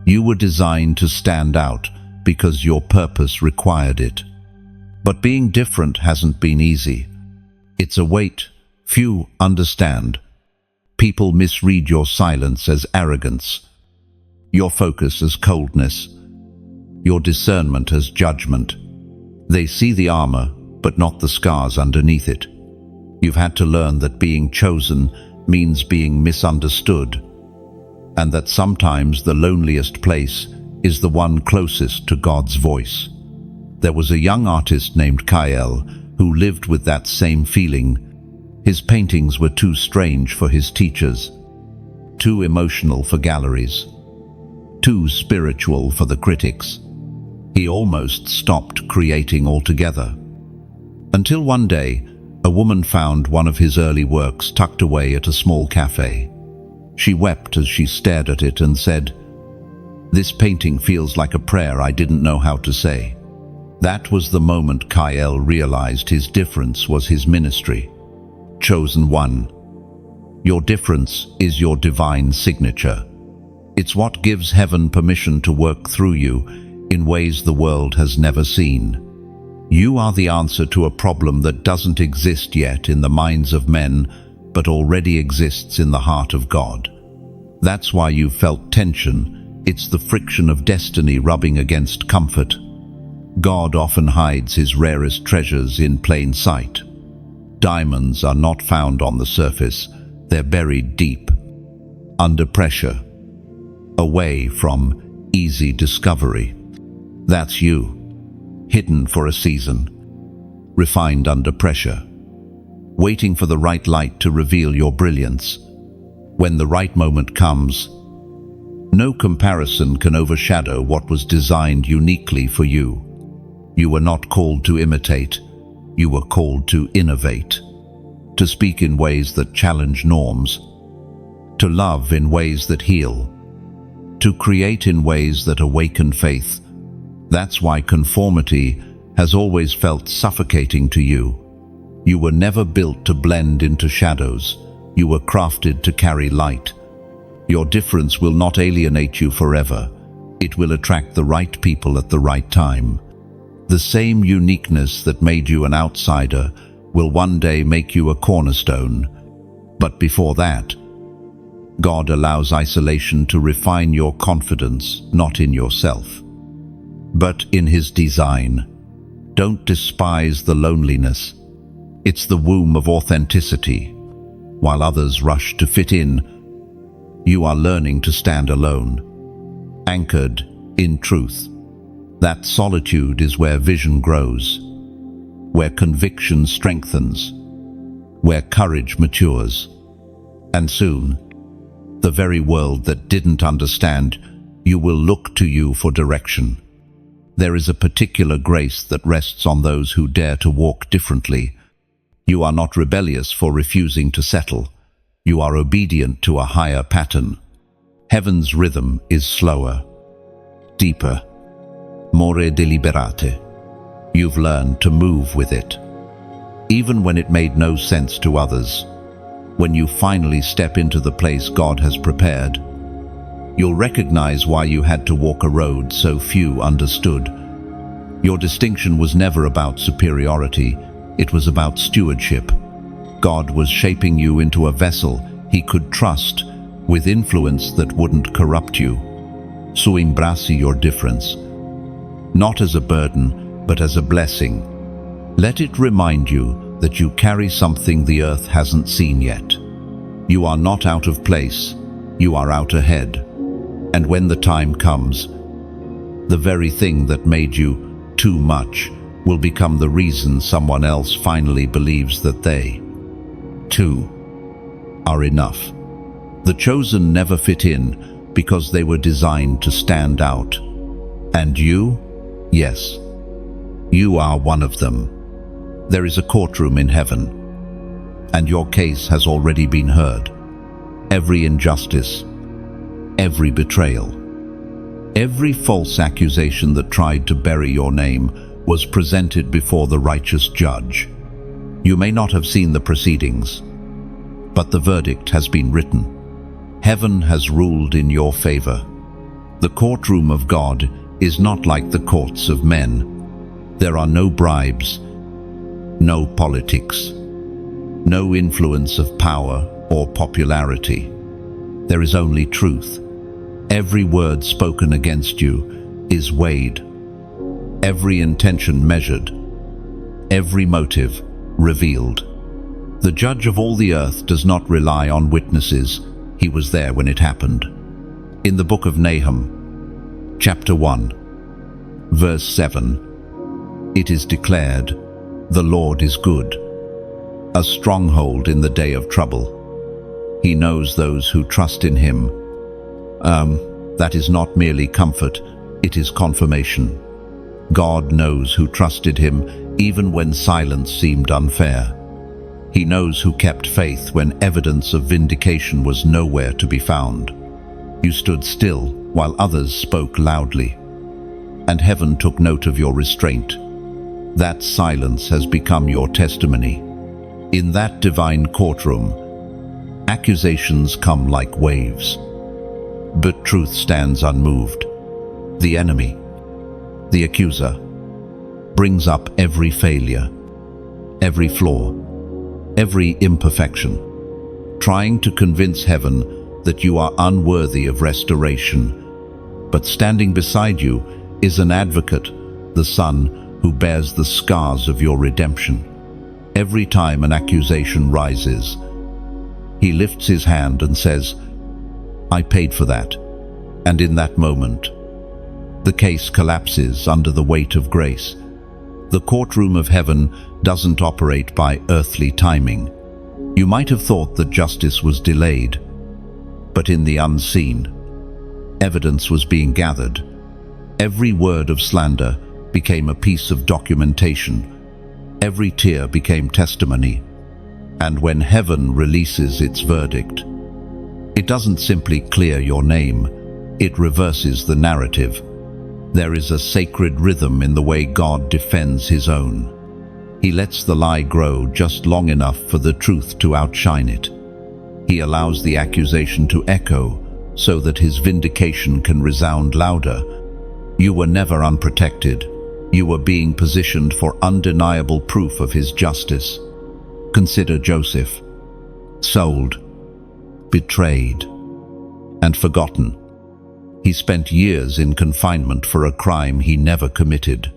You were designed to stand out because your purpose required it. But being different hasn't been easy. It's a weight few understand. People misread your silence as arrogance, your focus as coldness, your discernment as judgment. They see the armor, but not the scars underneath it. You've had to learn that being chosen means being misunderstood, and that sometimes the loneliest place is the one closest to God's voice. There was a young artist named Kyle who lived with that same feeling. His paintings were too strange for his teachers, too emotional for galleries, too spiritual for the critics. He almost stopped creating altogether. Until one day, a woman found one of his early works tucked away at a small cafe. She wept as she stared at it and said, "This painting feels like a prayer I didn't know how to say." That was the moment Kyle realized his difference was his ministry. Chosen one. Your difference is your divine signature. It's what gives heaven permission to work through you in ways the world has never seen. You are the answer to a problem that doesn't exist yet in the minds of men, but already exists in the heart of God. That's why you felt tension. It's the friction of destiny rubbing against comfort. God often hides his rarest treasures in plain sight. Diamonds are not found on the surface, they're buried deep, under pressure, away from easy discovery. That's you, hidden for a season, refined under pressure, waiting for the right light to reveal your brilliance. When the right moment comes, no comparison can overshadow what was designed uniquely for you. You were not called to imitate, you were called to innovate, to speak in ways that challenge norms, to love in ways that heal, to create in ways that awaken faith. That's why conformity has always felt suffocating to you. You were never built to blend into shadows. You were crafted to carry light. Your difference will not alienate you forever. It will attract the right people at the right time. The same uniqueness that made you an outsider will one day make you a cornerstone. But before that, God allows isolation to refine your confidence, not in yourself, but in His design. Don't despise the loneliness. It's the womb of authenticity. While others rush to fit in, you are learning to stand alone, anchored in truth. That solitude is where vision grows, where conviction strengthens, where courage matures. And soon, the very world that didn't understand you will look to you for direction. There is a particular grace that rests on those who dare to walk differently. You are not rebellious for refusing to settle. You are obedient to a higher pattern. Heaven's rhythm is slower, deeper, more deliberate. You've learned to move with it, even when it made no sense to others. When you finally step into the place God has prepared, you'll recognize why you had to walk a road so few understood. Your distinction was never about superiority, it was about stewardship. God was shaping you into a vessel He could trust, with influence that wouldn't corrupt you. So embrace your difference, not as a burden, but as a blessing. Let it remind you that you carry something the earth hasn't seen yet. You are not out of place, you are out ahead. And when the time comes, the very thing that made you too much will become the reason someone else finally believes that they, too, are enough. The chosen never fit in because they were designed to stand out. And you? Yes, you are one of them. There is a courtroom in heaven, and your case has already been heard. Every injustice, every betrayal, every false accusation that tried to bury your name was presented before the righteous judge. You may not have seen the proceedings, but the verdict has been written. Heaven has ruled in your favor. The courtroom of God is not like the courts of men. There are no bribes, no politics, no influence of power or popularity. There is only truth. Every word spoken against you is weighed, every intention measured, every motive revealed. The judge of all the earth does not rely on witnesses. He was there when it happened. In the book of Nahum, chapter 1, verse 7, it is declared, "The Lord is good, a stronghold in the day of trouble. He knows those who trust in him." That is not merely comfort, it is confirmation. God knows who trusted him even when silence seemed unfair. He knows who kept faith when evidence of vindication was nowhere to be found. You stood still while others spoke loudly, and heaven took note of your restraint. That silence has become your testimony. In that divine courtroom, accusations come like waves, but truth stands unmoved. The enemy, the accuser, brings up every failure, every flaw, every imperfection, trying to convince heaven that you are unworthy of restoration. But standing beside you is an advocate, the Son, who bears the scars of your redemption. Every time an accusation rises, he lifts his hand and says, "I paid for that." And in that moment, the case collapses under the weight of grace. The courtroom of heaven doesn't operate by earthly timing. You might have thought that justice was delayed, but in the unseen, evidence was being gathered. Every word of slander became a piece of documentation. Every tear became testimony. And when heaven releases its verdict, it doesn't simply clear your name, it reverses the narrative. There is a sacred rhythm in the way God defends his own. He lets the lie grow just long enough for the truth to outshine it. He allows the accusation to echo so that his vindication can resound louder. You were never unprotected. You were being positioned for undeniable proof of his justice. Consider Joseph, sold, betrayed, and forgotten. He spent years in confinement for a crime he never committed.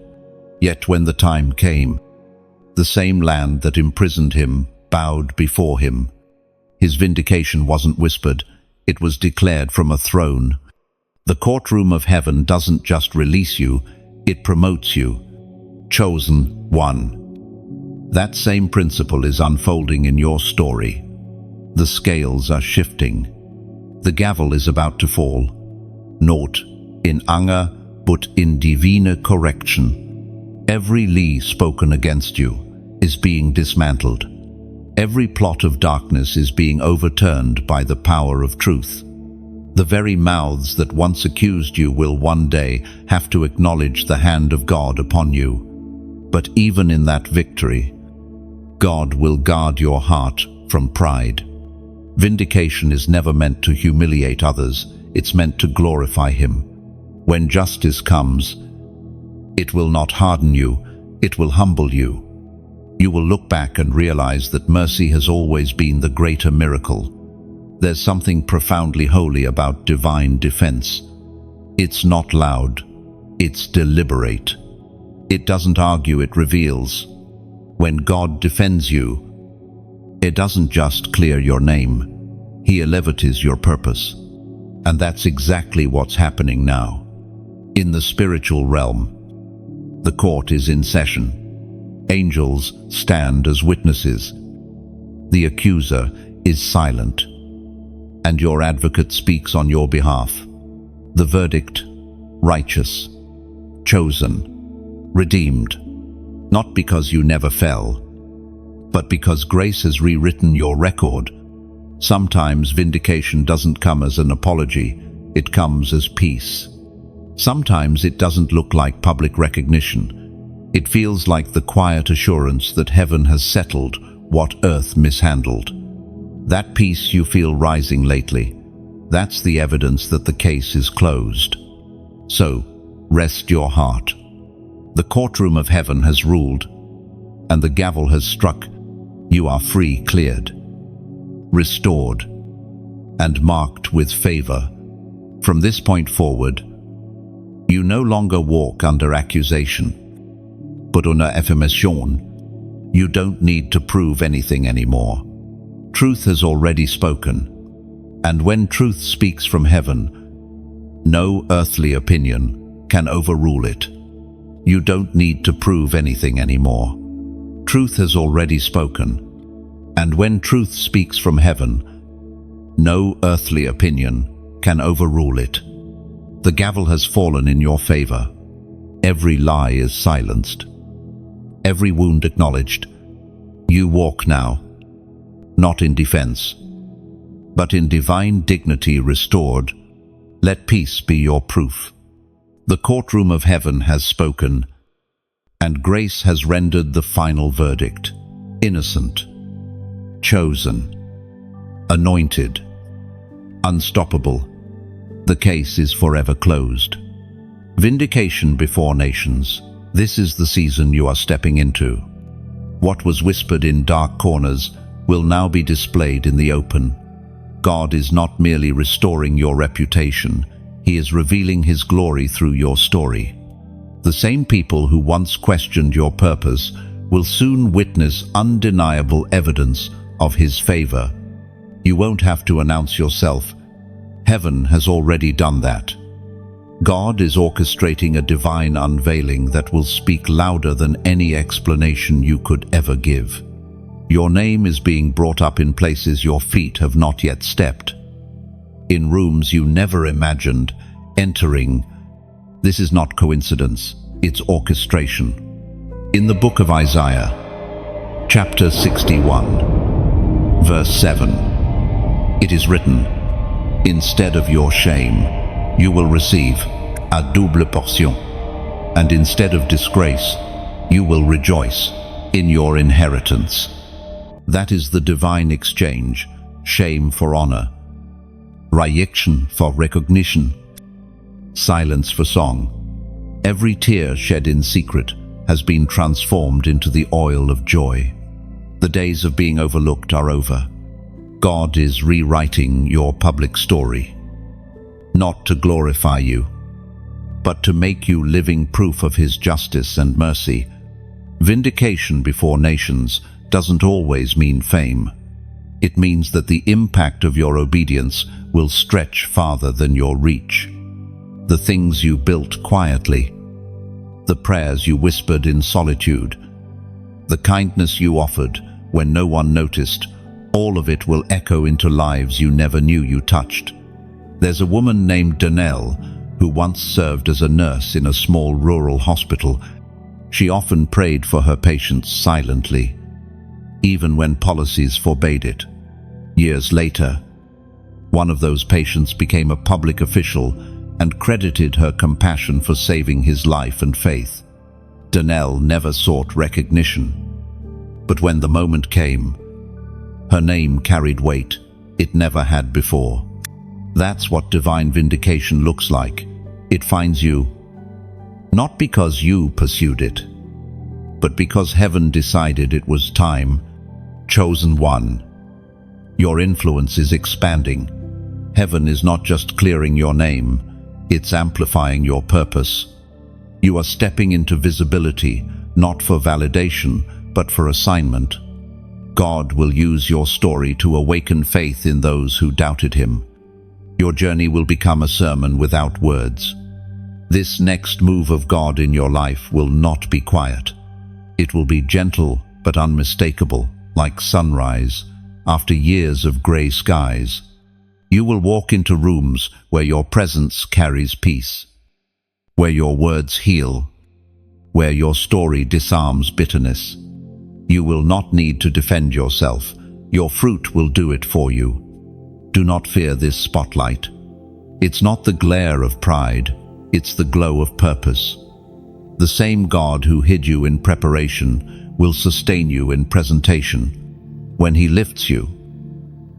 Yet when the time came, the same land that imprisoned him bowed before him. His vindication wasn't whispered, it was declared from a throne. The courtroom of heaven doesn't just release you, it promotes you. Chosen one. That same principle is unfolding in your story. The scales are shifting. The gavel is about to fall. Not in anger, but in divine correction. Every lie spoken against you is being dismantled. Every plot of darkness is being overturned by the power of truth. The very mouths that once accused you will one day have to acknowledge the hand of God upon you. But even in that victory, God will guard your heart from pride. Vindication is never meant to humiliate others, it's meant to glorify him. When justice comes, it will not harden you, it will humble you. You will look back and realize that mercy has always been the greater miracle. There's something profoundly holy about divine defense. It's not loud, it's deliberate. It doesn't argue, it reveals. When God defends you, it doesn't just clear your name, he elevates your purpose. And that's exactly what's happening now. In the spiritual realm, the court is in session. Angels stand as witnesses. The accuser is silent, and your advocate speaks on your behalf. The verdict, righteous, chosen, redeemed, not because you never fell, but because grace has rewritten your record. Sometimes vindication doesn't come as an apology, it comes as peace. Sometimes it doesn't look like public recognition. It feels like the quiet assurance that heaven has settled what earth mishandled. That peace you feel rising lately, that's the evidence that the case is closed. So, rest your heart. The courtroom of heaven has ruled, and the gavel has struck. You are free, cleared, restored, and marked with favor. From this point forward, you no longer walk under accusation, but under affirmation. You don't need to prove anything anymore. Truth has already spoken. And when truth speaks from heaven, no earthly opinion can overrule it. You don't need to prove anything anymore. Truth has already spoken. And when truth speaks from heaven, no earthly opinion can overrule it. The gavel has fallen in your favor. Every lie is silenced. Every wound acknowledged. You walk now, not in defense, but in divine dignity restored. Let peace be your proof. The courtroom of heaven has spoken, and grace has rendered the final verdict. Innocent, chosen, anointed, unstoppable. The case is forever closed. Vindication before nations. This is the season you are stepping into. What was whispered in dark corners will now be displayed in the open. God is not merely restoring your reputation, He is revealing His glory through your story. The same people who once questioned your purpose will soon witness undeniable evidence of His favor. You won't have to announce yourself. Heaven has already done that. God is orchestrating a divine unveiling that will speak louder than any explanation you could ever give. Your name is being brought up in places your feet have not yet stepped, in rooms you never imagined entering. This is not coincidence, it's orchestration. In the book of Isaiah, chapter 61, verse 7, it is written, "Instead of your shame, you will receive a double portion, and instead of disgrace, you will rejoice in your inheritance." That is the divine exchange, shame for honor, rejection for recognition, silence for song. Every tear shed in secret has been transformed into the oil of joy. The days of being overlooked are over. God is rewriting your public story, not to glorify you, but to make you living proof of His justice and mercy. Vindication before nations doesn't always mean fame. It means that the impact of your obedience will stretch farther than your reach. The things you built quietly, the prayers you whispered in solitude, the kindness you offered when no one noticed, all of it will echo into lives you never knew you touched. There's a woman named Danelle who once served as a nurse in a small rural hospital. She often prayed for her patients silently, even when policies forbade it. Years later, one of those patients became a public official and credited her compassion for saving his life and faith. Danelle never sought recognition, but when the moment came, her name carried weight it never had before. That's what divine vindication looks like. It finds you, not because you pursued it, but because heaven decided it was time. Chosen one. Your influence is expanding. Heaven is not just clearing your name, it's amplifying your purpose. You are stepping into visibility, not for validation, but for assignment. God will use your story to awaken faith in those who doubted Him. Your journey will become a sermon without words. This next move of God in your life will not be quiet. It will be gentle but unmistakable, like sunrise after years of gray skies. You will walk into rooms where your presence carries peace, where your words heal, where your story disarms bitterness. You will not need to defend yourself. Your fruit will do it for you. Do not fear this spotlight. It's not the glare of pride, it's the glow of purpose. The same God who hid you in preparation will sustain you in presentation. When He lifts you,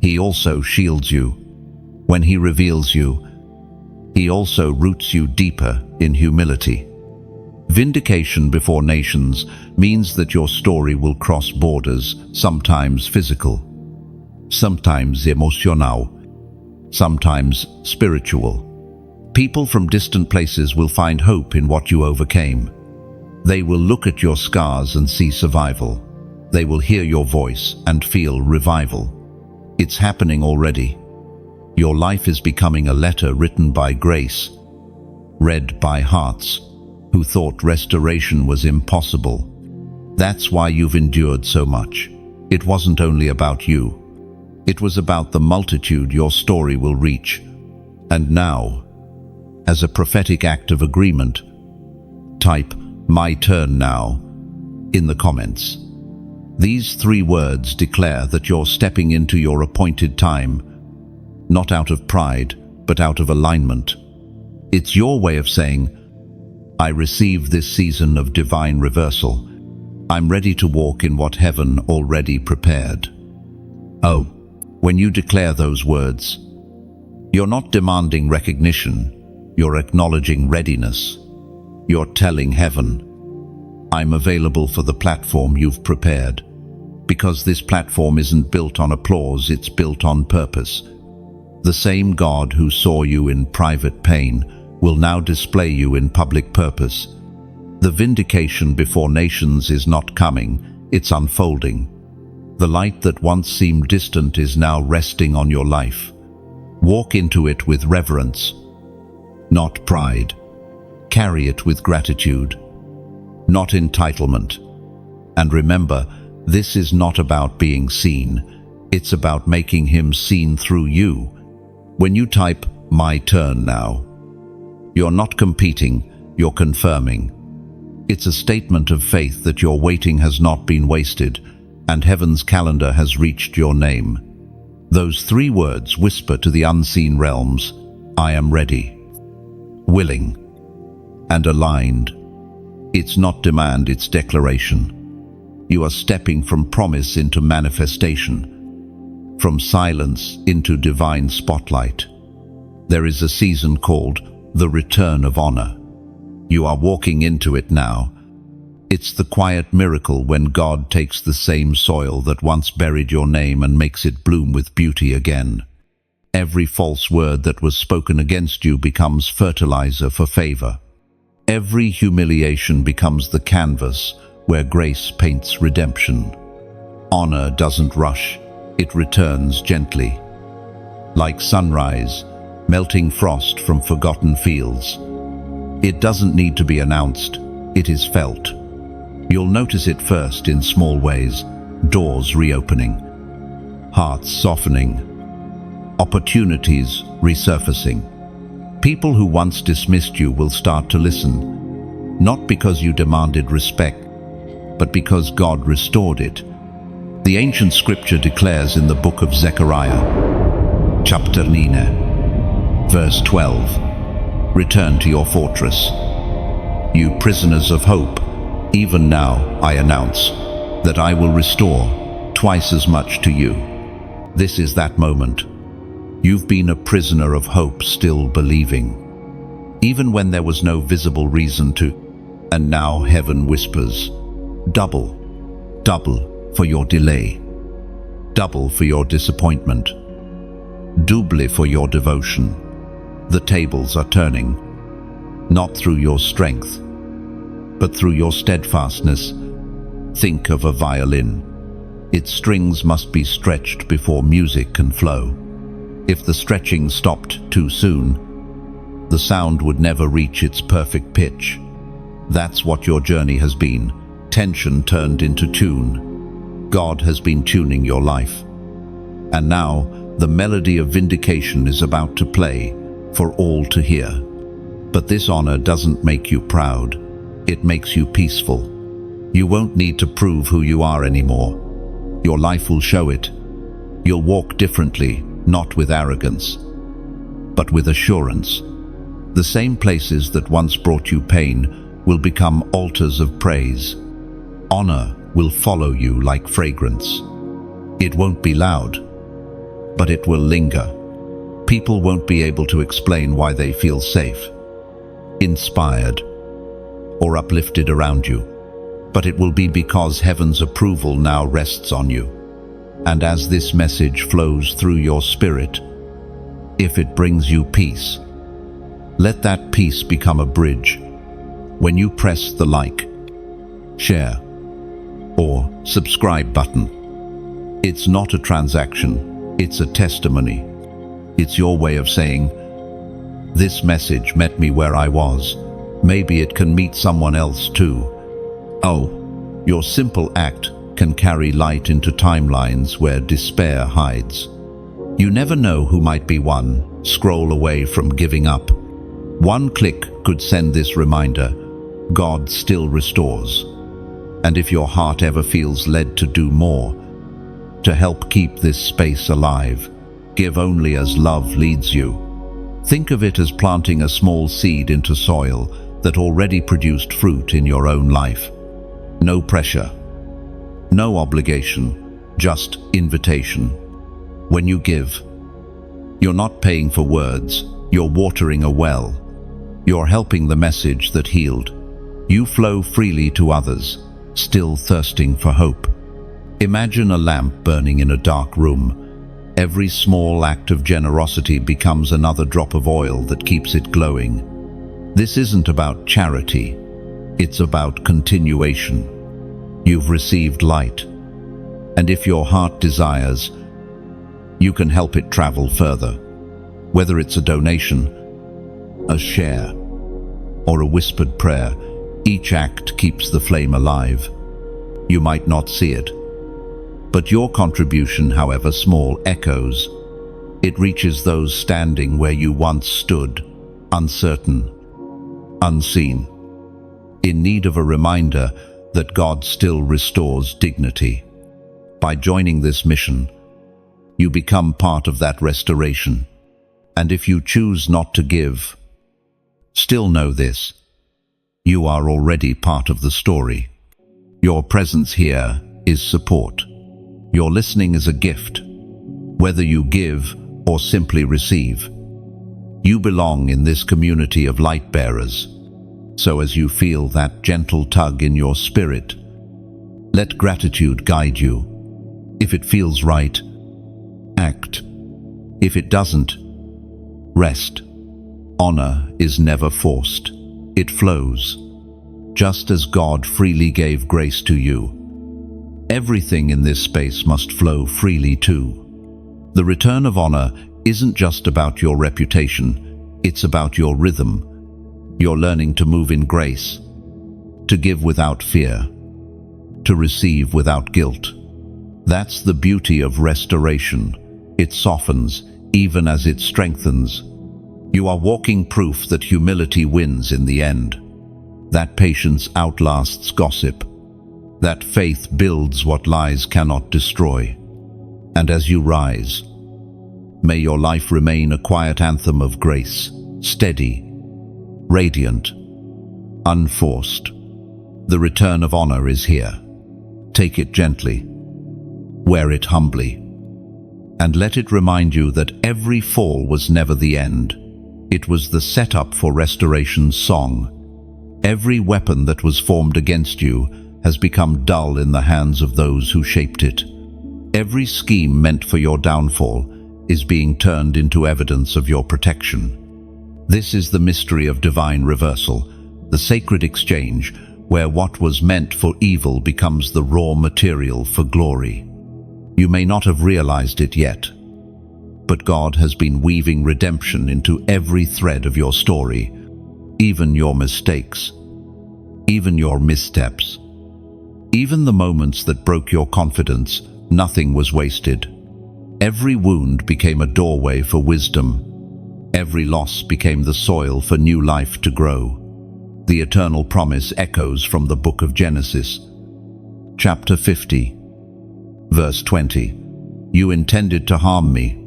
He also shields you. When He reveals you, He also roots you deeper in humility. Vindication before nations means that your story will cross borders, sometimes physical, sometimes emotional, sometimes spiritual. People from distant places will find hope in what you overcame. They will look at your scars and see survival. They will hear your voice and feel revival. It's happening already. Your life is becoming a letter written by grace, read by hearts who thought restoration was impossible. That's why you've endured so much. It wasn't only about you. It was about the multitude your story will reach. And now, as a prophetic act of agreement, type "My turn now" in the comments. These 3 words declare that you're stepping into your appointed time, not out of pride, but out of alignment. It's your way of saying, I receive this season of divine reversal. I'm ready to walk in what heaven already prepared. Oh, when you declare those words, you're not demanding recognition, you're acknowledging readiness. You're telling heaven, I'm available for the platform you've prepared. Because this platform isn't built on applause, it's built on purpose. The same God who saw you in private pain will now display you in public purpose. The vindication before nations is not coming, it's unfolding. The light that once seemed distant is now resting on your life. Walk into it with reverence, not pride. Carry it with gratitude, not entitlement. And remember, this is not about being seen, it's about making Him seen through you. When you type "My turn now," you're not competing, you're confirming. It's a statement of faith that your waiting has not been wasted, and heaven's calendar has reached your name. Those 3 words whisper to the unseen realms, I am ready, willing, and aligned. It's not demand, it's declaration. You are stepping from promise into manifestation, from silence into divine spotlight. There is a season called the return of honor. You are walking into it now. It's the quiet miracle when God takes the same soil that once buried your name and makes it bloom with beauty again. Every false word that was spoken against you becomes fertilizer for favor. Every humiliation becomes the canvas where grace paints redemption. Honor doesn't rush, it returns gently. Like sunrise, melting frost from forgotten fields. It doesn't need to be announced, it is felt. You'll notice it first in small ways, doors reopening, hearts softening, opportunities resurfacing. People who once dismissed you will start to listen, not because you demanded respect, but because God restored it. The ancient scripture declares in the book of Zechariah, chapter 9, verse 12, return to your fortress. You prisoners of hope, even now I announce that I will restore twice as much to you. This is that moment. You've been a prisoner of hope, still believing, even when there was no visible reason to, and now heaven whispers, double, double for your delay, double for your disappointment, double for your devotion. The tables are turning, not through your strength, but through your steadfastness. Think of a violin. Its strings must be stretched before music can flow. If the stretching stopped too soon, the sound would never reach its perfect pitch. That's what your journey has been, tension turned into tune. God has been tuning your life. And now, the melody of vindication is about to play for all to hear. But this honor doesn't make you proud, it makes you peaceful. You won't need to prove who you are anymore. Your life will show it. You'll walk differently, not with arrogance, but with assurance. The same places that once brought you pain will become altars of praise. Honor will follow you like fragrance. It won't be loud, but it will linger. People won't be able to explain why they feel safe, inspired, or uplifted around you, but it will be because heaven's approval now rests on you. And as this message flows through your spirit, if it brings you peace, let that peace become a bridge. When you press the like, share, or subscribe button. It's not a transaction, it's a testimony. It's your way of saying, this message met me where I was. Maybe it can meet someone else too. Oh, your simple act can carry light into timelines where despair hides. You never know who might be one scroll away from giving up. One click could send this reminder: God still restores. And if your heart ever feels led to do more, to help keep this space alive, give only as love leads you. Think of it as planting a small seed into soil that already produced fruit in your own life. No pressure, no obligation, just invitation. When you give, you're not paying for words, you're watering a well. You're helping the message that healed. You flow freely to others, still thirsting for hope. Imagine a lamp burning in a dark room. Every small act of generosity becomes another drop of oil that keeps it glowing. This isn't about charity, it's about continuation. You've received light, and if your heart desires, you can help it travel further. Whether it's a donation, a share, or a whispered prayer, each act keeps the flame alive. You might not see it, but your contribution, however small, echoes. It reaches those standing where you once stood, uncertain, unseen, in need of a reminder that God still restores dignity. By joining this mission, you become part of that restoration. And if you choose not to give, still know this: you are already part of the story. Your presence here is support. Your listening is a gift. Whether you give or simply receive, you belong in this community of light bearers. So as you feel that gentle tug in your spirit, let gratitude guide you. If it feels right, act. If it doesn't, rest. Honor is never forced. It flows, just as God freely gave grace to you. Everything in this space must flow freely too. The return of honor isn't just about your reputation, it's about your rhythm. You're learning to move in grace, to give without fear, to receive without guilt. That's the beauty of restoration. It softens even as it strengthens. You are walking proof that humility wins in the end, that patience outlasts gossip, that faith builds what lies cannot destroy. And as you rise, may your life remain a quiet anthem of grace, steady, radiant, unforced. The return of honor is here. Take it gently, wear it humbly, and let it remind you that every fall was never the end. It was the setup for restoration's song. Every weapon that was formed against you has become dull in the hands of those who shaped it. Every scheme meant for your downfall is being turned into evidence of your protection. This is the mystery of divine reversal, the sacred exchange where what was meant for evil becomes the raw material for glory. You may not have realized it yet, but God has been weaving redemption into every thread of your story, even your mistakes, even your missteps, even the moments that broke your confidence. Nothing was wasted. Every wound became a doorway for wisdom. Every loss became the soil for new life to grow. The eternal promise echoes from the book of Genesis, chapter 50, verse 20. You intended to harm me,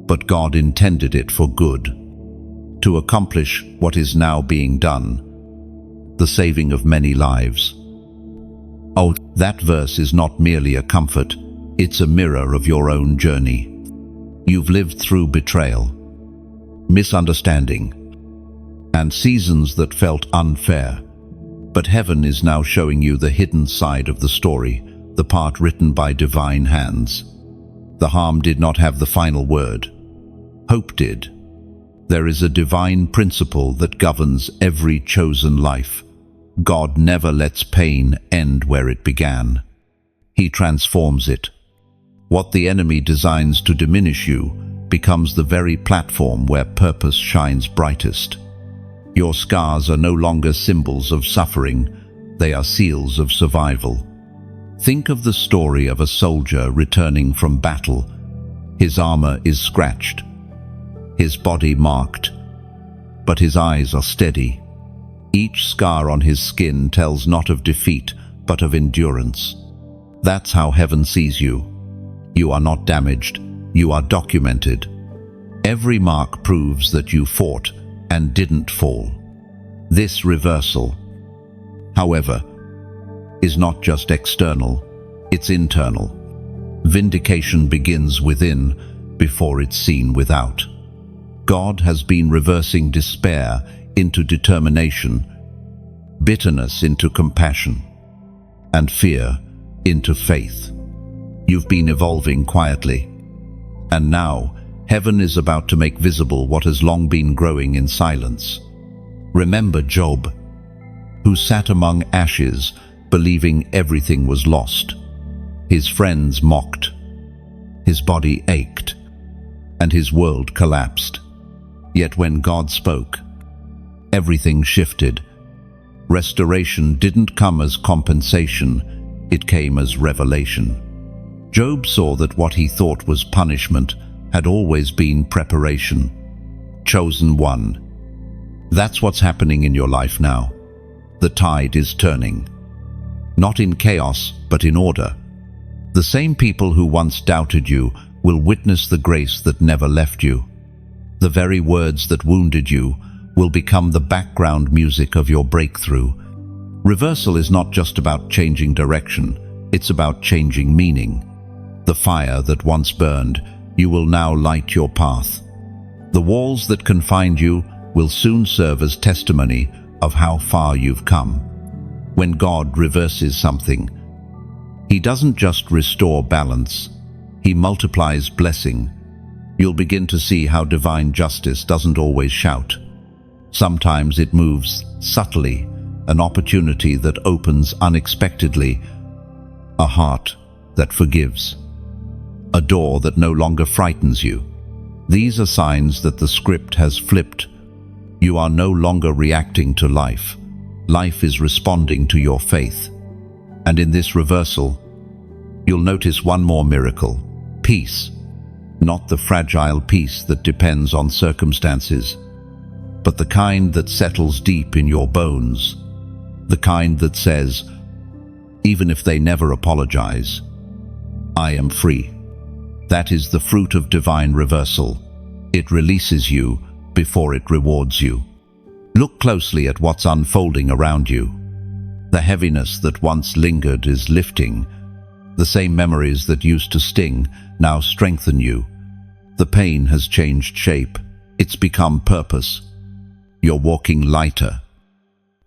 but God intended it for good, to accomplish what is now being done, the saving of many lives. Oh, that verse is not merely a comfort, it's a mirror of your own journey. You've lived through betrayal, misunderstanding, and seasons that felt unfair. But heaven is now showing you the hidden side of the story, the part written by divine hands. The harm did not have the final word. Hope did. There is a divine principle that governs every chosen life. God never lets pain end where it began. He transforms it. What the enemy designs to diminish you becomes the very platform where purpose shines brightest. Your scars are no longer symbols of suffering, they are seals of survival. Think of the story of a soldier returning from battle. His armor is scratched, his body marked, but his eyes are steady. Each scar on his skin tells not of defeat, but of endurance. That's how heaven sees you. You are not damaged, you are documented. Every mark proves that you fought and didn't fall. This reversal, however, is not just external, it's internal. Vindication begins within before it's seen without. God has been reversing despair into determination, bitterness into compassion, and fear into faith. You've been evolving quietly, and now heaven is about to make visible what has long been growing in silence. Remember Job, who sat among ashes, believing everything was lost. His friends mocked, his body ached, and his world collapsed. Yet when God spoke, everything shifted. Restoration didn't come as compensation, it came as revelation. Job saw that what he thought was punishment had always been preparation. Chosen one. That's what's happening in your life now. The tide is turning. Not in chaos, but in order. The same people who once doubted you will witness the grace that never left you. The very words that wounded you will become the background music of your breakthrough. Reversal is not just about changing direction, it's about changing meaning. The fire that once burned, you will now light your path. The walls that confined you will soon serve as testimony of how far you've come. When God reverses something, He doesn't just restore balance, He multiplies blessing. You'll begin to see how divine justice doesn't always shout. Sometimes it moves subtly, an opportunity that opens unexpectedly, a heart that forgives, a door that no longer frightens you. These are signs that the script has flipped. You are no longer reacting to life. Life is responding to your faith. And in this reversal, you'll notice one more miracle: peace. Not the fragile peace that depends on circumstances, but the kind that settles deep in your bones. The kind that says, even if they never apologize, I am free. That is the fruit of divine reversal. It releases you before it rewards you. Look closely at what's unfolding around you. The heaviness that once lingered is lifting. The same memories that used to sting now strengthen you. The pain has changed shape. It's become purpose. You're walking lighter.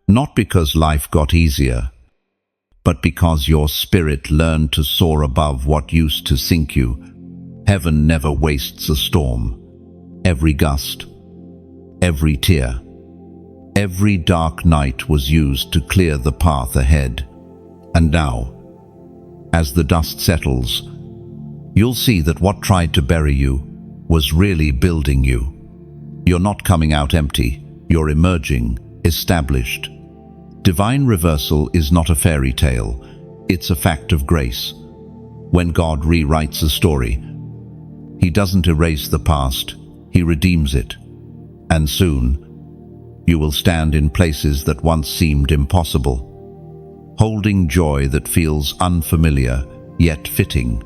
Not because life got easier, but because your spirit learned to soar above what used to sink you. Heaven never wastes a storm. Every gust, every tear, every dark night was used to clear the path ahead. And now, as the dust settles, you'll see that what tried to bury you was really building you. You're not coming out empty, you're emerging, established. Divine reversal is not a fairy tale, it's a fact of grace. When God rewrites a story, He doesn't erase the past, He redeems it. And soon, you will stand in places that once seemed impossible, holding joy that feels unfamiliar yet fitting.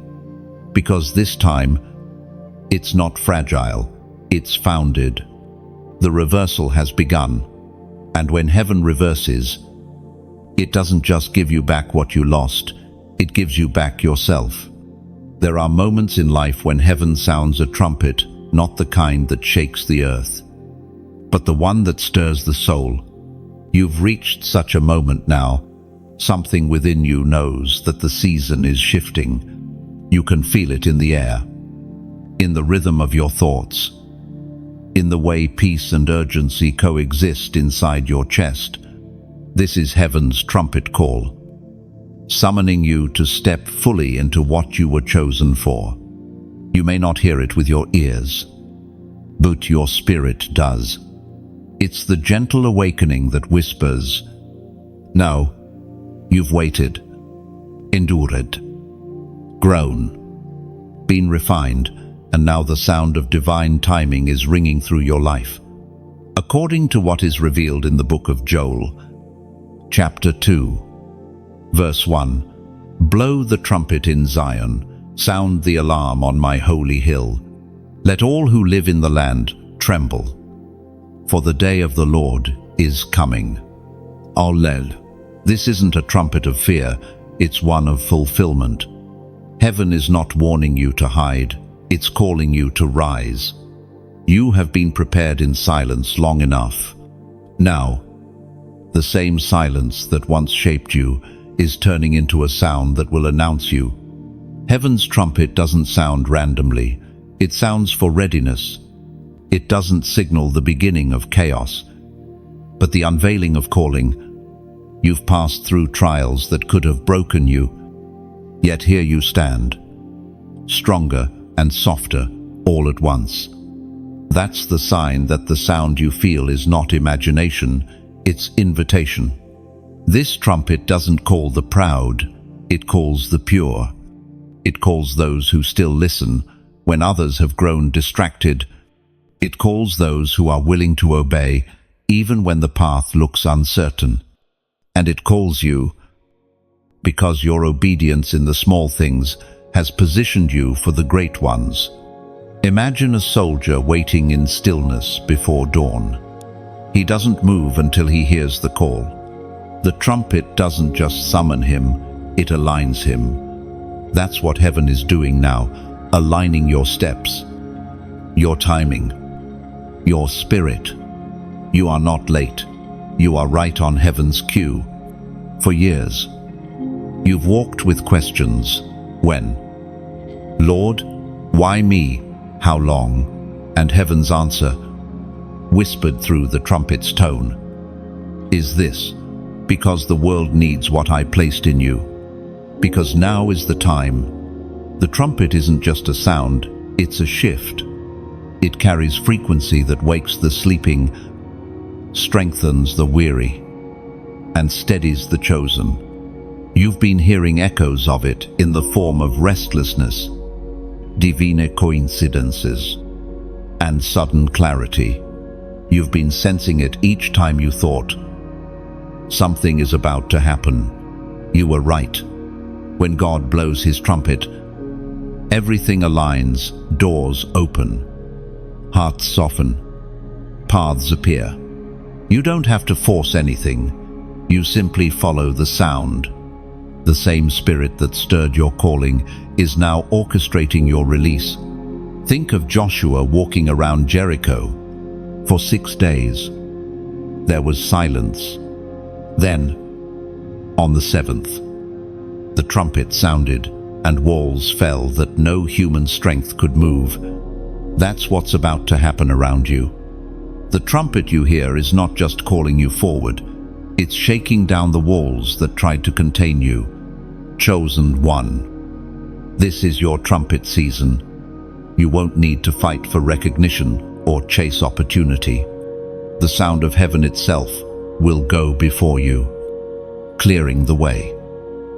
Because this time, it's not fragile, it's founded. The reversal has begun, and when heaven reverses, it doesn't just give you back what you lost, it gives you back yourself. There are moments in life when heaven sounds a trumpet, not the kind that shakes the earth, but the one that stirs the soul. You've reached such a moment now. Something within you knows that the season is shifting. You can feel it in the air, in the rhythm of your thoughts, in the way peace and urgency coexist inside your chest. This is heaven's trumpet call. summoning you to step fully into what you were chosen for. You may not hear it with your ears, but your spirit does. It's the gentle awakening that whispers, "Now, you've waited, endured, grown, been refined, and now the sound of divine timing is ringing through your life." According to what is revealed in the book of Joel, chapter 2, verse 1, "Blow the trumpet in Zion, sound the alarm on my holy hill. Let all who live in the land tremble, for the day of the Lord is coming." Allel. This isn't a trumpet of fear, it's one of fulfillment. Heaven is not warning you to hide, it's calling you to rise. You have been prepared in silence long enough. Now, the same silence that once shaped you is turning into a sound that will announce you. Heaven's trumpet doesn't sound randomly, it sounds for readiness. It doesn't signal the beginning of chaos, but the unveiling of calling. You've passed through trials that could have broken you, yet here you stand, stronger and softer all at once. That's the sign that the sound you feel is not imagination, it's invitation. This trumpet doesn't call the proud, it calls the pure. It calls those who still listen when others have grown distracted. It calls those who are willing to obey even when the path looks uncertain. And it calls you because your obedience in the small things has positioned you for the great ones. Imagine a soldier waiting in stillness before dawn. He doesn't move until he hears the call. The trumpet doesn't just summon him, it aligns him. That's what heaven is doing now, aligning your steps, your timing, your spirit. You are not late. You are right on heaven's cue. For years, you've walked with questions. When? Lord, why me? How long? And heaven's answer, whispered through the trumpet's tone, is this: because the world needs what I placed in you. Because now is the time. The trumpet isn't just a sound, it's a shift. It carries frequency that wakes the sleeping, strengthens the weary, and steadies the chosen. You've been hearing echoes of it in the form of restlessness, divine coincidences, and sudden clarity. You've been sensing it each time you thought, something is about to happen. You were right. When God blows his trumpet, everything aligns, doors open, hearts soften, paths appear. You don't have to force anything, you simply follow the sound. The same spirit that stirred your calling is now orchestrating your release. Think of Joshua walking around Jericho. For 6 days, there was silence. Then, on the 7th, the trumpet sounded and walls fell that no human strength could move. That's what's about to happen around you. The trumpet you hear is not just calling you forward, it's shaking down the walls that tried to contain you. Chosen one. This is your trumpet season. You won't need to fight for recognition or chase opportunity. The sound of heaven itself will go before you, clearing the way.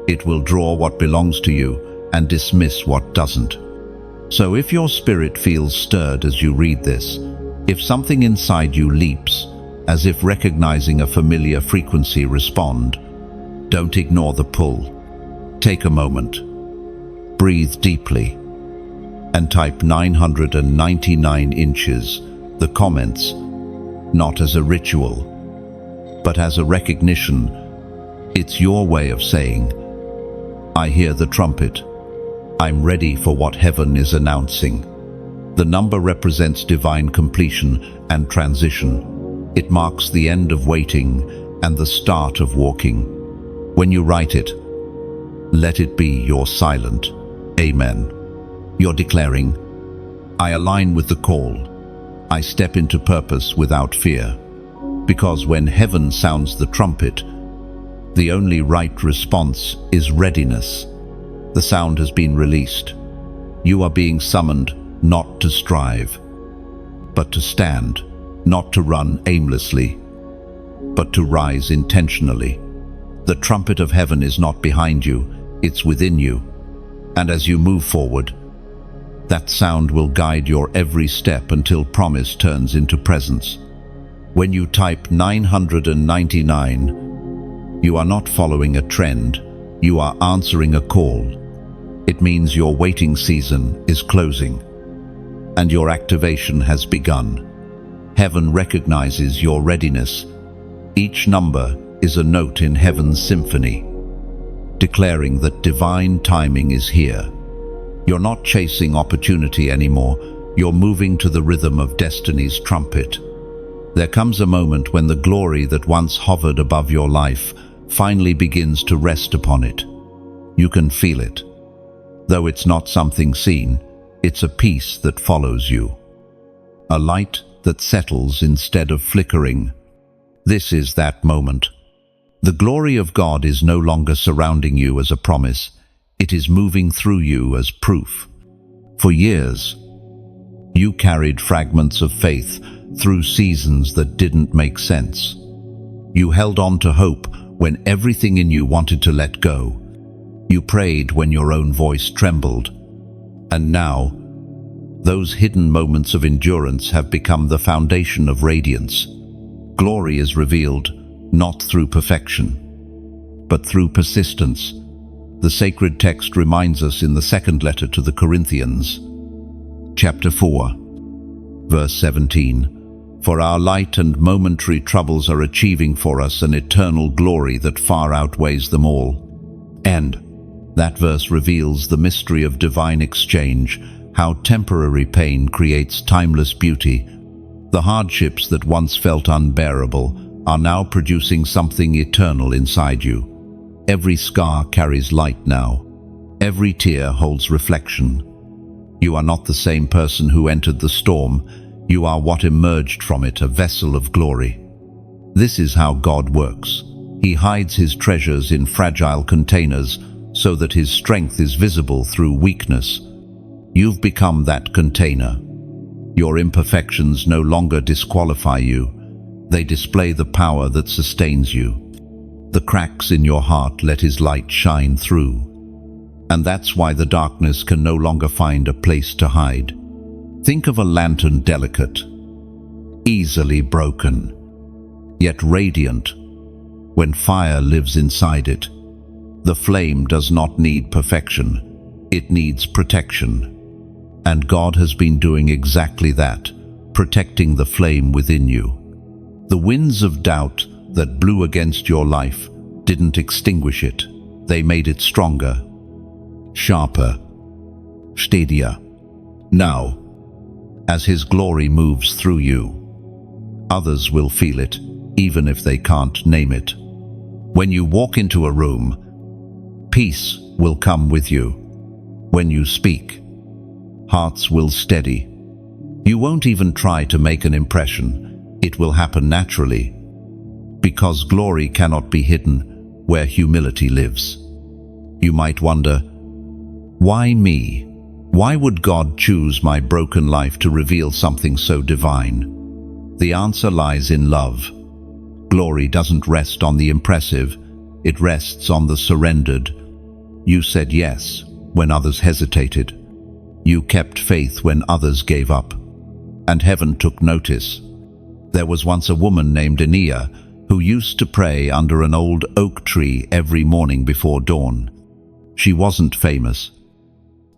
It will draw what belongs to you and dismiss what doesn't. So if your spirit feels stirred as you read this, if something inside you leaps, as if recognizing a familiar frequency, respond. Don't ignore the pull. Take a moment. Breathe deeply. And type 999 inches, the comments, not as a ritual, but as a recognition. It's your way of saying, I hear the trumpet. I'm ready for what heaven is announcing. The number represents divine completion and transition. It marks the end of waiting and the start of walking. When you write it, let it be your silent Amen. You're declaring, I align with the call. I step into purpose without fear. Because when heaven sounds the trumpet, The only right response is readiness. The sound has been released. You are being summoned not to strive, but to stand, not to run aimlessly, but to rise intentionally. The trumpet of heaven is not behind you, it's within you. And as you move forward, that sound will guide your every step until promise turns into presence. When you type 999, you are not following a trend, you are answering a call. It means your waiting season is closing, and your activation has begun. Heaven recognizes your readiness. Each number is a note in heaven's symphony, declaring that divine timing is here. You're not chasing opportunity anymore, you're moving to the rhythm of destiny's trumpet. There comes a moment when the glory that once hovered above your life finally begins to rest upon it. You can feel it. Though it's not something seen, it's a peace that follows you. A light that settles instead of flickering. This is that moment. The glory of God is no longer surrounding you as a promise. It is moving through you as proof. For years, you carried fragments of faith through seasons that didn't make sense. You held on to hope when everything in you wanted to let go. You prayed when your own voice trembled. And now, those hidden moments of endurance have become the foundation of radiance. Glory is revealed not through perfection, but through persistence. The sacred text reminds us in the second letter to the Corinthians, chapter 4, verse 17, "For our light and momentary troubles are achieving for us an eternal glory that far outweighs them all." And that verse reveals the mystery of divine exchange, how temporary pain creates timeless beauty. The hardships that once felt unbearable are now producing something eternal inside you. Every scar carries light now. Every tear holds reflection. You are not the same person who entered the storm. You are what emerged from it, a vessel of glory. This is how God works. He hides his treasures in fragile containers so that his strength is visible through weakness. You've become that container. Your imperfections no longer disqualify you. They display the power that sustains you. The cracks in your heart let his light shine through. And that's why the darkness can no longer find a place to hide. Think of a lantern, delicate, easily broken, yet radiant. When fire lives inside it, the flame does not need perfection, it needs protection. And God has been doing exactly that, protecting the flame within you. The winds of doubt that blew against your life didn't extinguish it. They made it stronger, sharper, steadier. Now, as his glory moves through you, others will feel it, even if they can't name it. When you walk into a room, peace will come with you. When you speak, hearts will steady. You won't even try to make an impression. It will happen naturally, because glory cannot be hidden where humility lives. You might wonder, why me? Why would God choose my broken life to reveal something so divine? The answer lies in love. Glory doesn't rest on the impressive, it rests on the surrendered. You said yes when others hesitated. You kept faith when others gave up. And heaven took notice. There was once a woman named Ania who used to pray under an old oak tree every morning before dawn. She wasn't famous,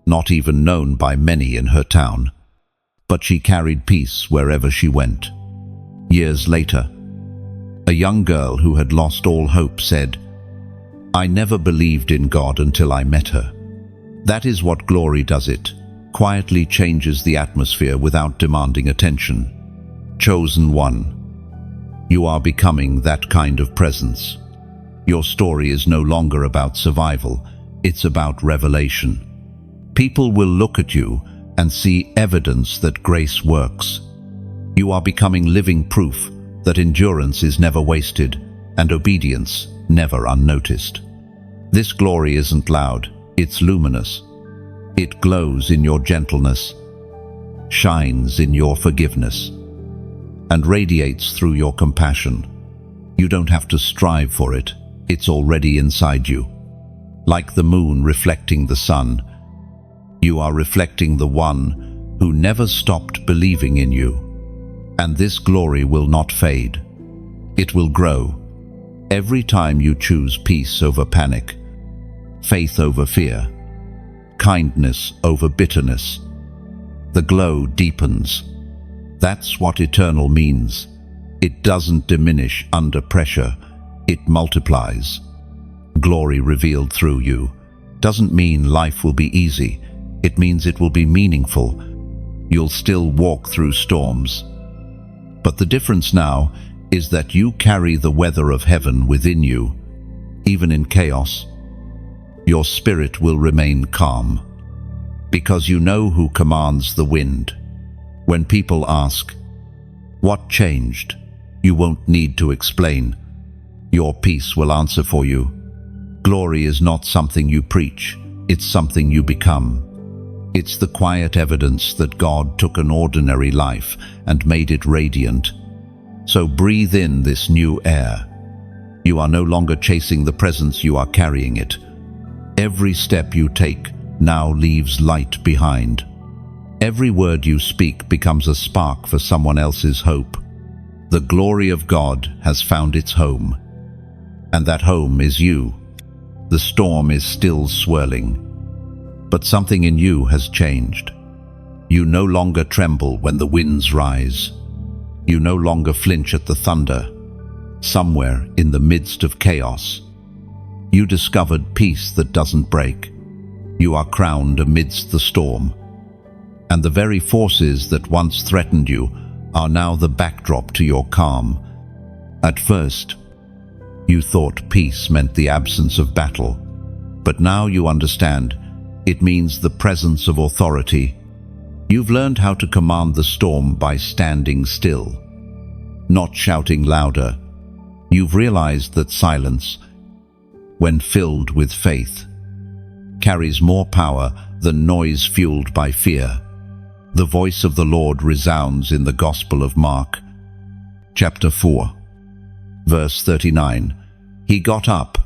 not even known by many in her town, but she carried peace wherever she went. Years later, a young girl who had lost all hope said, "I never believed in God until I met her." That is what glory does. It quietly changes the atmosphere without demanding attention. Chosen one, you are becoming that kind of presence. Your story is no longer about survival, it's about revelation. People will look at you and see evidence that grace works. You are becoming living proof that endurance is never wasted and obedience never unnoticed. This glory isn't loud, it's luminous. It glows in your gentleness, shines in your forgiveness, and radiates through your compassion. You don't have to strive for it, it's already inside you. Like the moon reflecting the sun, you are reflecting the one who never stopped believing in you. And this glory will not fade. It will grow. Every time you choose peace over panic, faith over fear, kindness over bitterness, the glow deepens. That's what eternal means. It doesn't diminish under pressure, it multiplies. Glory revealed through you doesn't mean life will be easy, it means it will be meaningful. You'll still walk through storms. But the difference now is that you carry the weather of heaven within you. Even in chaos, your spirit will remain calm, because you know who commands the wind. When people ask, "What changed?" you won't need to explain. Your peace will answer for you. Glory is not something you preach, it's something you become. It's the quiet evidence that God took an ordinary life and made it radiant. So breathe in this new air. You are no longer chasing the presence, you are carrying it. Every step you take now leaves light behind. Every word you speak becomes a spark for someone else's hope. The glory of God has found its home, and that home is you. The storm is still swirling, but something in you has changed. You no longer tremble when the winds rise. You no longer flinch at the thunder. Somewhere in the midst of chaos, you discovered peace that doesn't break. You are crowned amidst the storm, and the very forces that once threatened you are now the backdrop to your calm. At first, you thought peace meant the absence of battle, but now you understand it means the presence of authority. You've learned how to command the storm by standing still, not shouting louder. You've realized that silence, when filled with faith, carries more power than noise fueled by fear. The voice of the Lord resounds in the Gospel of Mark, chapter 4, verse 39. He got up,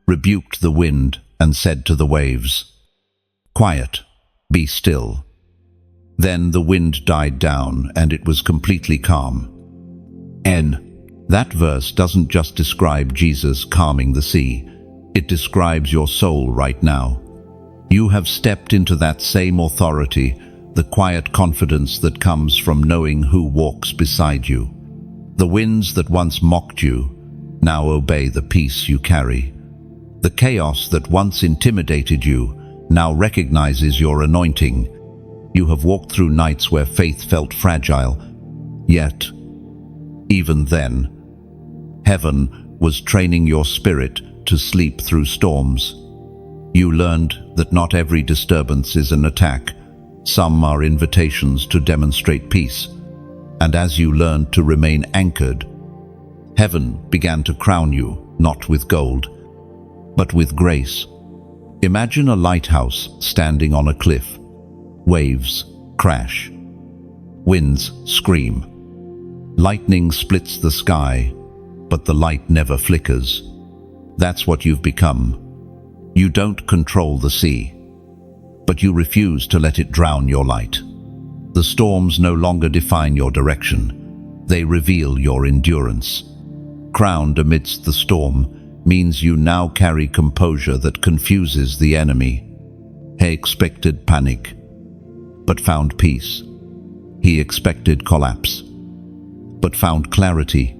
rebuked the wind, and said to the waves, "Quiet, be still." Then the wind died down, and it was completely calm. That verse doesn't just describe Jesus calming the sea. It describes your soul right now. You have stepped into that same authority, the quiet confidence that comes from knowing who walks beside you. The winds that once mocked you now obey the peace you carry. The chaos that once intimidated you now recognizes your anointing. You have walked through nights where faith felt fragile, yet, even then, heaven was training your spirit to sleep through storms. You learned that not every disturbance is an attack. Some are invitations to demonstrate peace. And as you learned to remain anchored, heaven began to crown you, not with gold, but with grace. Imagine a lighthouse standing on a cliff. Waves crash. Winds scream. Lightning splits the sky, but the light never flickers. That's what you've become. You don't control the sea, but you refuse to let it drown your light. The storms no longer define your direction. They reveal your endurance. Crowned amidst the storm means you now carry composure that confuses the enemy. He expected panic, but found peace. He expected collapse, but found clarity.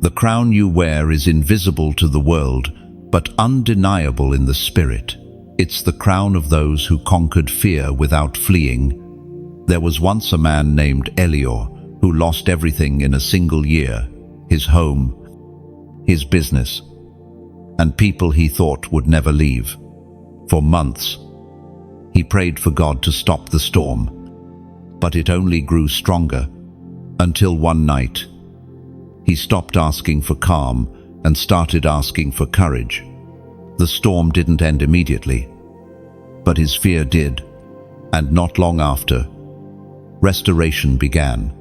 The crown you wear is invisible to the world, but undeniable in the spirit. It's the crown of those who conquered fear without fleeing. There was once a man named Elior who lost everything in a single year: his home, his business, and people he thought would never leave. For months, he prayed for God to stop the storm, but it only grew stronger, until one night, he stopped asking for calm and started asking for courage. The storm didn't end immediately, but his fear did, and not long after, restoration began.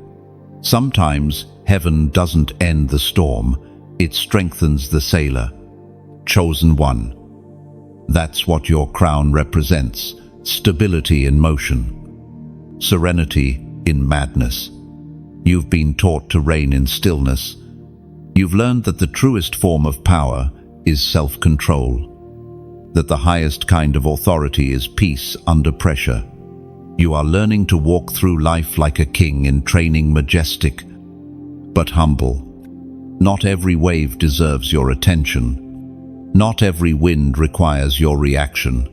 Sometimes heaven doesn't end the storm, it strengthens the sailor. Chosen one. That's what your crown represents: stability in motion, serenity in madness. You've been taught to reign in stillness. You've learned that the truest form of power is self-control, that the highest kind of authority is peace under pressure. You are learning to walk through life like a king in training, majestic but humble. Not every wave deserves your attention. Not every wind requires your reaction.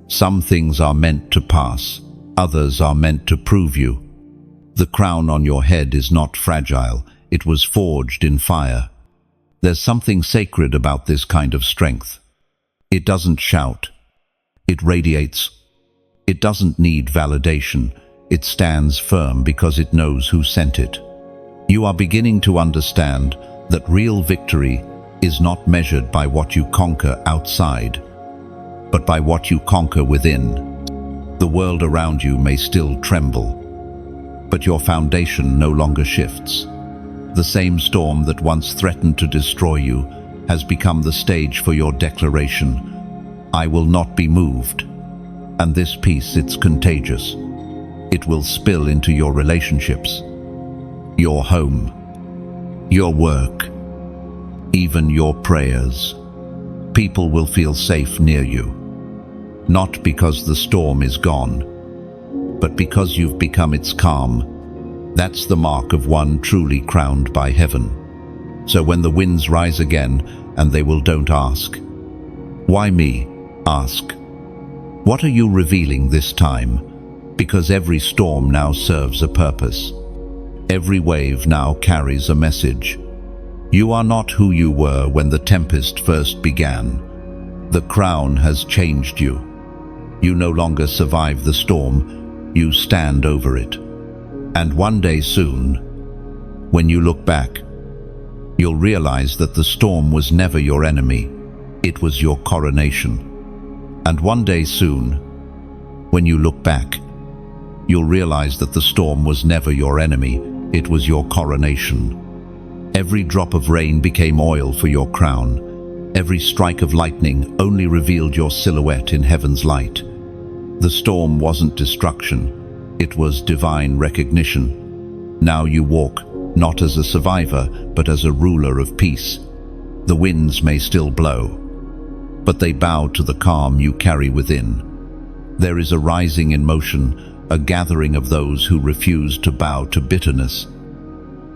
Some things are meant to pass, others are meant to prove you. The crown on your head is not fragile, it was forged in fire. There's something sacred about this kind of strength. It doesn't shout, it radiates. It doesn't need validation, it stands firm because it knows who sent it. You are beginning to understand that real victory is not measured by what you conquer outside, but by what you conquer within. The world around you may still tremble, but your foundation no longer shifts. The same storm that once threatened to destroy you has become the stage for your declaration: I will not be moved. And this peace, it's contagious. It will spill into your relationships, your home, your work, even your prayers. People will feel safe near you, not because the storm is gone, but because you've become its calm. That's the mark of one truly crowned by heaven. So when the winds rise again, and they will, don't ask, why me? Ask, what are you revealing this time? Because every storm now serves a purpose. Every wave now carries a message. You are not who you were when the tempest first began. The crown has changed you. You no longer survive the storm, you stand over it. And one day soon, when you look back, you'll realize that the storm was never your enemy, it was your coronation. And one day soon, when you look back, you'll realize that the storm was never your enemy, it was your coronation. Every drop of rain became oil for your crown. Every strike of lightning only revealed your silhouette in heaven's light. The storm wasn't destruction, it was divine recognition. Now you walk, not as a survivor, but as a ruler of peace. The winds may still blow, but they bow to the calm you carry within. There is a rising in motion, a gathering of those who refuse to bow to bitterness,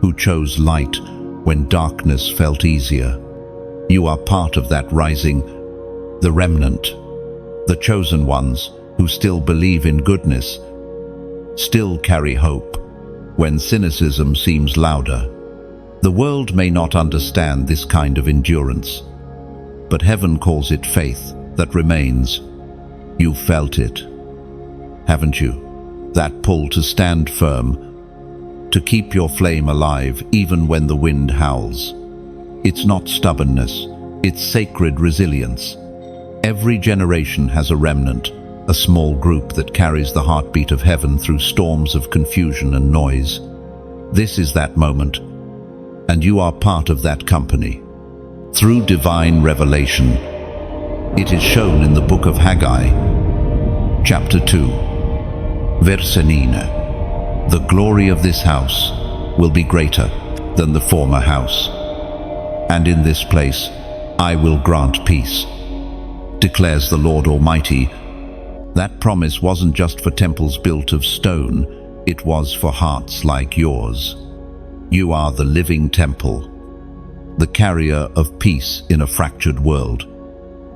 who chose light when darkness felt easier. You are part of that rising, the remnant, the chosen ones who still believe in goodness, still carry hope when cynicism seems louder. The world may not understand this kind of endurance, but heaven calls it faith that remains. You've felt it, haven't you? That pull to stand firm, to keep your flame alive even when the wind howls. It's not stubbornness, it's sacred resilience. Every generation has a remnant, a small group that carries the heartbeat of heaven through storms of confusion and noise. This is that moment, and you are part of that company. Through divine revelation, it is shown in the book of Haggai, chapter 2, verse 9. The glory of this house will be greater than the former house, and in this place I will grant peace, declares the Lord Almighty. That promise wasn't just for temples built of stone, it was for hearts like yours. You are the living temple, the carrier of peace in a fractured world,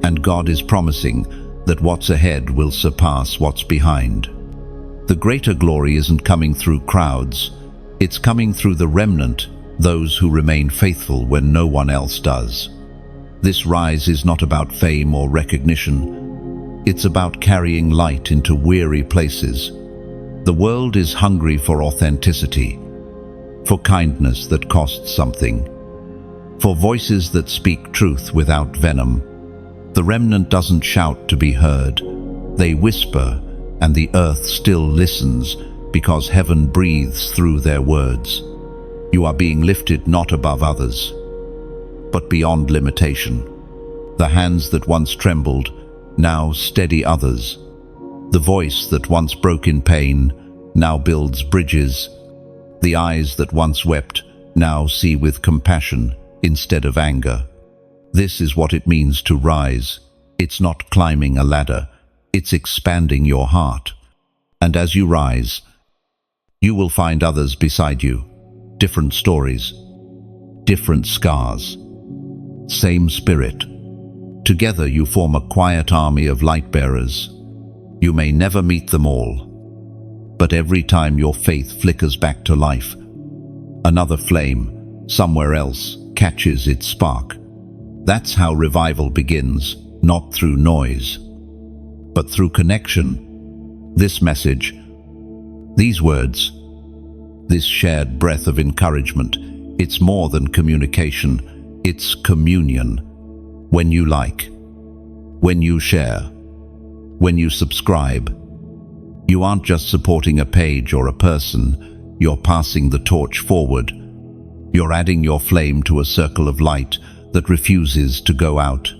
and God is promising that what's ahead will surpass what's behind. The greater glory isn't coming through crowds, it's coming through the remnant, those who remain faithful when no one else does. This rise is not about fame or recognition, it's about carrying light into weary places. The world is hungry for authenticity, for kindness that costs something, For voices that speak truth without venom. The remnant doesn't shout to be heard. They whisper, and the earth still listens because heaven breathes through their words. You are being lifted not above others, but beyond limitation. The hands that once trembled now steady others. The voice that once broke in pain now builds bridges. The eyes that once wept now see with compassion instead of anger. This is what it means to rise. It's not climbing a ladder, it's expanding your heart. And as you rise, you will find others beside you. Different stories, different scars, same spirit. Together you form a quiet army of light bearers. You may never meet them all, but every time your faith flickers back to life, another flame, somewhere else, catches its spark. That's how revival begins, not through noise, but through connection. This message, these words, this shared breath of encouragement, it's more than communication, it's communion. When you like, when you share, when you subscribe, you aren't just supporting a page or a person, you're passing the torch forward. You're adding your flame to a circle of light that refuses to go out.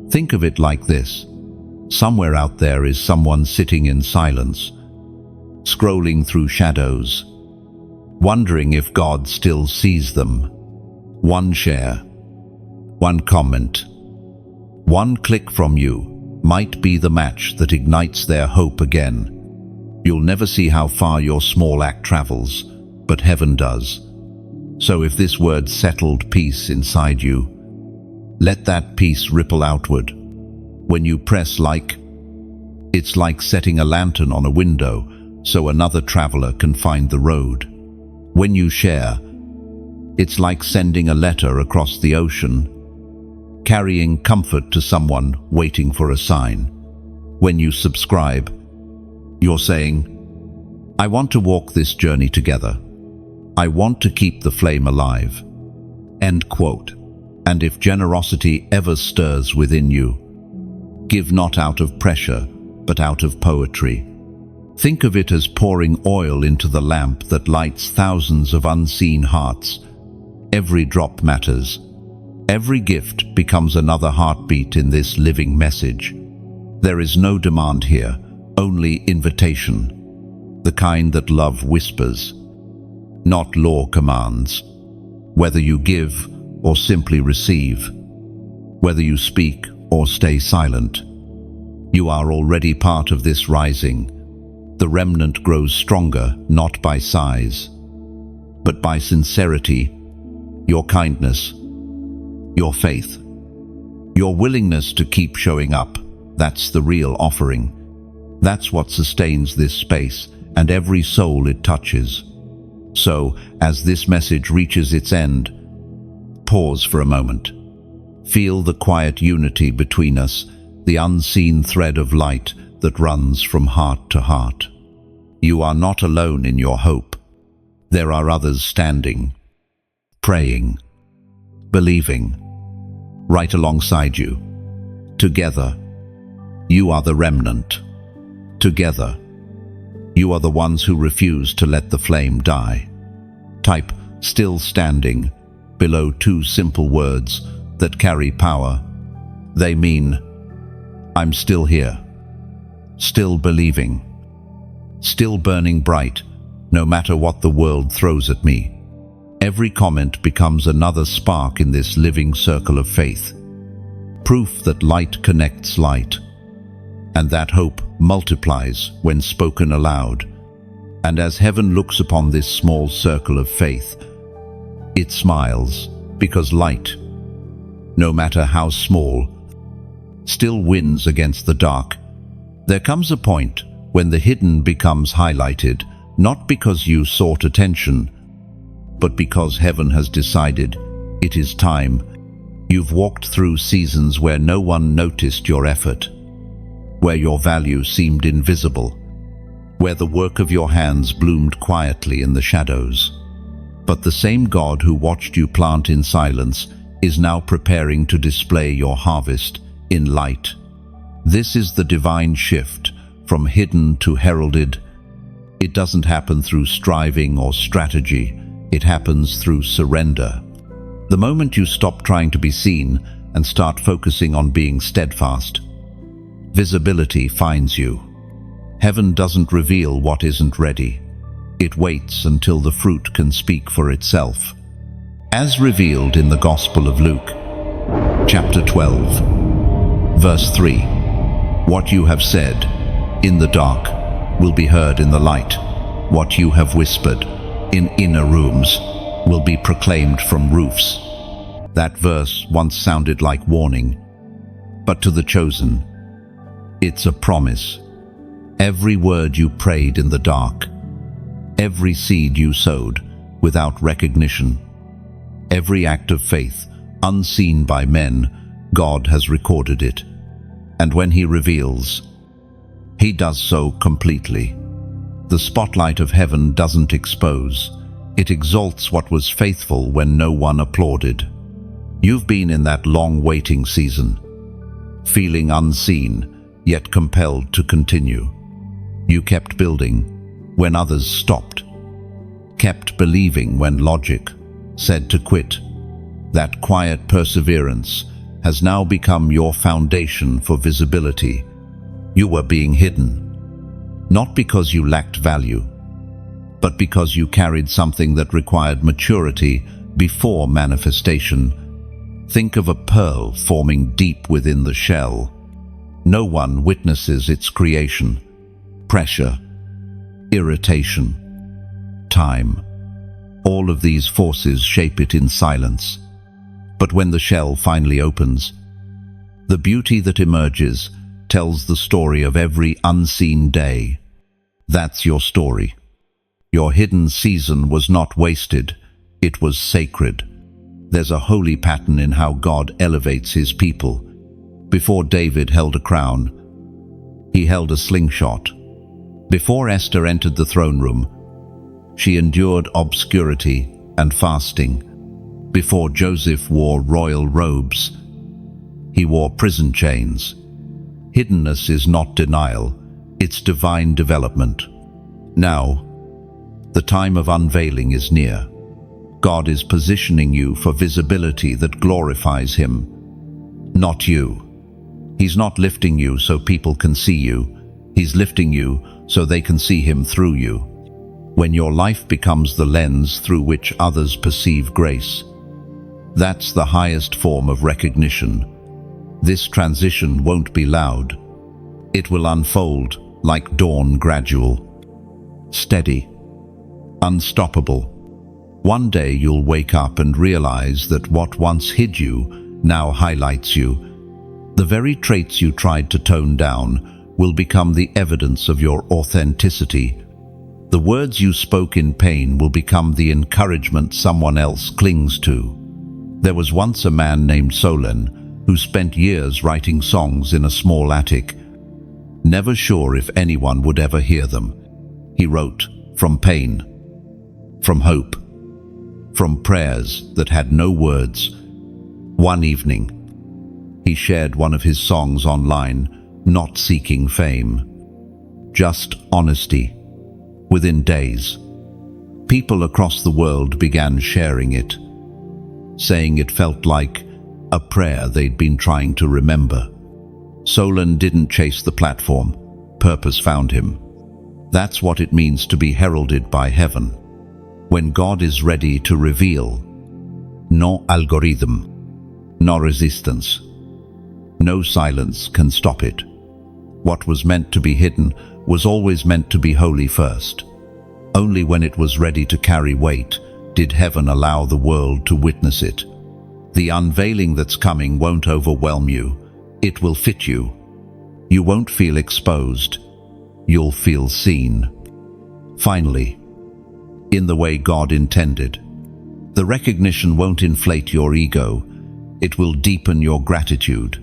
Think of it like this. Somewhere out there is someone sitting in silence, scrolling through shadows, wondering if God still sees them. One share, one comment, one click from you might be the match that ignites their hope again. You'll never see how far your small act travels, but heaven does. So if this word settled peace inside you, let that peace ripple outward. When you press like, it's like setting a lantern on a window so another traveler can find the road. When you share, it's like sending a letter across the ocean, carrying comfort to someone waiting for a sign. When you subscribe, you're saying, I want to walk this journey together. I want to keep the flame alive. End quote. And if generosity ever stirs within you, give not out of pressure, but out of poetry. Think of it as pouring oil into the lamp that lights thousands of unseen hearts. Every drop matters. Every gift becomes another heartbeat in this living message. There is no demand here, only invitation. The kind that love whispers, not law commands. Whether you give or simply receive, whether you speak or stay silent, you are already part of this rising. The remnant grows stronger, not by size, but by sincerity, your kindness, your faith, your willingness to keep showing up. That's the real offering. That's what sustains this space and every soul it touches. So, as this message reaches its end, pause for a moment. Feel the quiet unity between us, the unseen thread of light that runs from heart to heart. You are not alone in your hope. There are others standing, praying, believing, right alongside you. Together, you are the remnant. Together, you are the ones who refuse to let the flame die. Type "still standing" below two simple words that carry power. They mean, I'm still here, still believing, still burning bright, no matter what the world throws at me. Every comment becomes another spark in this living circle of faith. Proof that light connects light, and that hope multiplies when spoken aloud. And as heaven looks upon this small circle of faith, it smiles, because light, no matter how small, still wins against the dark. There comes a point when the hidden becomes highlighted, not because you sought attention, but because heaven has decided it is time. You've walked through seasons where no one noticed your effort, where your value seemed invisible, where the work of your hands bloomed quietly in the shadows. But the same God who watched you plant in silence is now preparing to display your harvest in light. This is the divine shift from hidden to heralded. It doesn't happen through striving or strategy. It happens through surrender. The moment you stop trying to be seen and start focusing on being steadfast, visibility finds you. Heaven doesn't reveal what isn't ready. It waits until the fruit can speak for itself. As revealed in the Gospel of Luke, chapter 12, verse 3, "What you have said in the dark will be heard in the light. What you have whispered in inner rooms will be proclaimed from roofs." That verse once sounded like warning, but to the chosen, it's a promise. Every word you prayed in the dark, every seed you sowed without recognition, every act of faith unseen by men, God has recorded it. And when He reveals, He does so completely. The spotlight of heaven doesn't expose. It exalts what was faithful when no one applauded. You've been in that long waiting season, feeling unseen, yet compelled to continue. You kept building when others stopped, kept believing when logic said to quit. That quiet perseverance has now become your foundation for visibility. You were being hidden, not because you lacked value, but because you carried something that required maturity before manifestation. Think of a pearl forming deep within the shell. No one witnesses its creation. Pressure, irritation, time, all of these forces shape it in silence. But when the shell finally opens, the beauty that emerges tells the story of every unseen day. That's your story. Your hidden season was not wasted, it was sacred. There's a holy pattern in how God elevates His people. Before David held a crown, he held a slingshot. Before Esther entered the throne room, she endured obscurity and fasting. Before Joseph wore royal robes, he wore prison chains. Hiddenness is not denial, it's divine development. Now, the time of unveiling is near. God is positioning you for visibility that glorifies Him, not you. He's not lifting you so people can see you. He's lifting you so they can see Him through you. When your life becomes the lens through which others perceive grace, that's the highest form of recognition. This transition won't be loud. It will unfold like dawn, gradual, steady, unstoppable. One day you'll wake up and realize that what once hid you now highlights you. The very traits you tried to tone down will become the evidence of your authenticity. The words you spoke in pain will become the encouragement someone else clings to. There was once a man named Solon who spent years writing songs in a small attic, never sure if anyone would ever hear them. He wrote from pain, from hope, from prayers that had no words. One evening, he shared one of his songs online, not seeking fame, just honesty. Within days, people across the world began sharing it, saying it felt like a prayer they'd been trying to remember. Solon didn't chase the platform, purpose found him. That's what it means to be heralded by heaven. When God is ready to reveal, no algorithm, no resistance, no silence can stop it. What was meant to be hidden was always meant to be holy first. Only when it was ready to carry weight did heaven allow the world to witness it. The unveiling that's coming won't overwhelm you. It will fit you. You won't feel exposed. You'll feel seen. Finally, in the way God intended. The recognition won't inflate your ego. It will deepen your gratitude.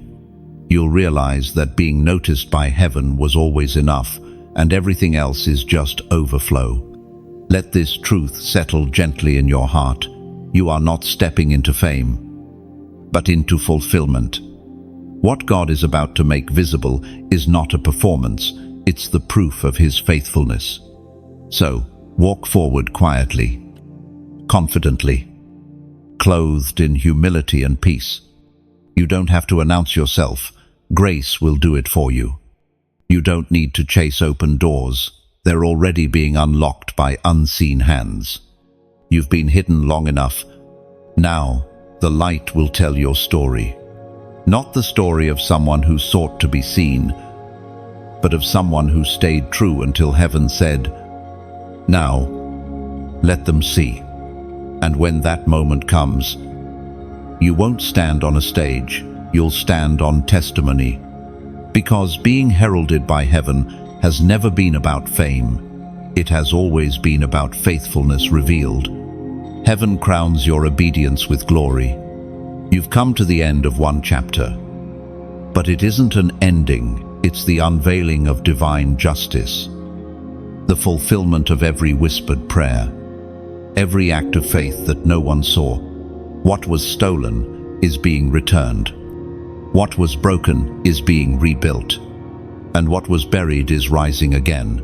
You'll realize that being noticed by heaven was always enough, and everything else is just overflow. Let this truth settle gently in your heart. You are not stepping into fame. but into fulfillment. What God is about to make visible is not a performance, it's the proof of His faithfulness. So, walk forward quietly, confidently, clothed in humility and peace. You don't have to announce yourself. Grace will do it for you. You don't need to chase open doors. They're already being unlocked by unseen hands. You've been hidden long enough. Now, the light will tell your story. Not the story of someone who sought to be seen, but of someone who stayed true until heaven said, "Now, let them see." And when that moment comes, you won't stand on a stage, you'll stand on testimony. Because being heralded by heaven has never been about fame. It has always been about faithfulness revealed. Heaven crowns your obedience with glory. You've come to the end of one chapter. But it isn't an ending, it's the unveiling of divine justice. The fulfillment of every whispered prayer, every act of faith that no one saw. What was stolen is being returned. What was broken is being rebuilt. And what was buried is rising again.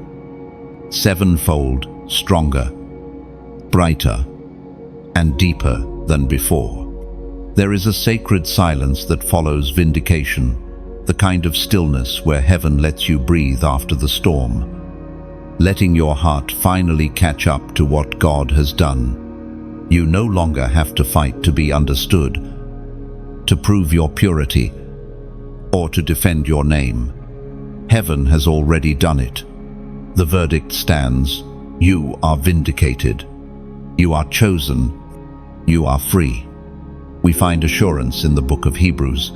Sevenfold, stronger, brighter, and deeper than before. There is a sacred silence that follows vindication, the kind of stillness where heaven lets you breathe after the storm, letting your heart finally catch up to what God has done. You no longer have to fight to be understood, to prove your purity, or to defend your name. Heaven has already done it. The verdict stands. You are vindicated. You are chosen. You are free. We find assurance in the book of Hebrews,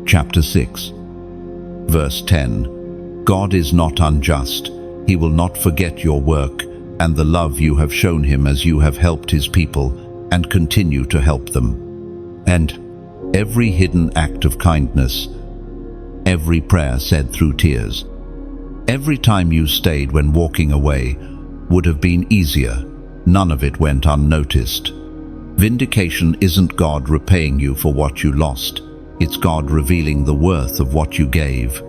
chapter 6, verse 10. God is not unjust. He will not forget your work and the love you have shown Him as you have helped His people and continue to help them. And every hidden act of kindness, every prayer said through tears, every time you stayed when walking away would have been easier. None of it went unnoticed. Vindication isn't God repaying you for what you lost. It's God revealing the worth of what you gave.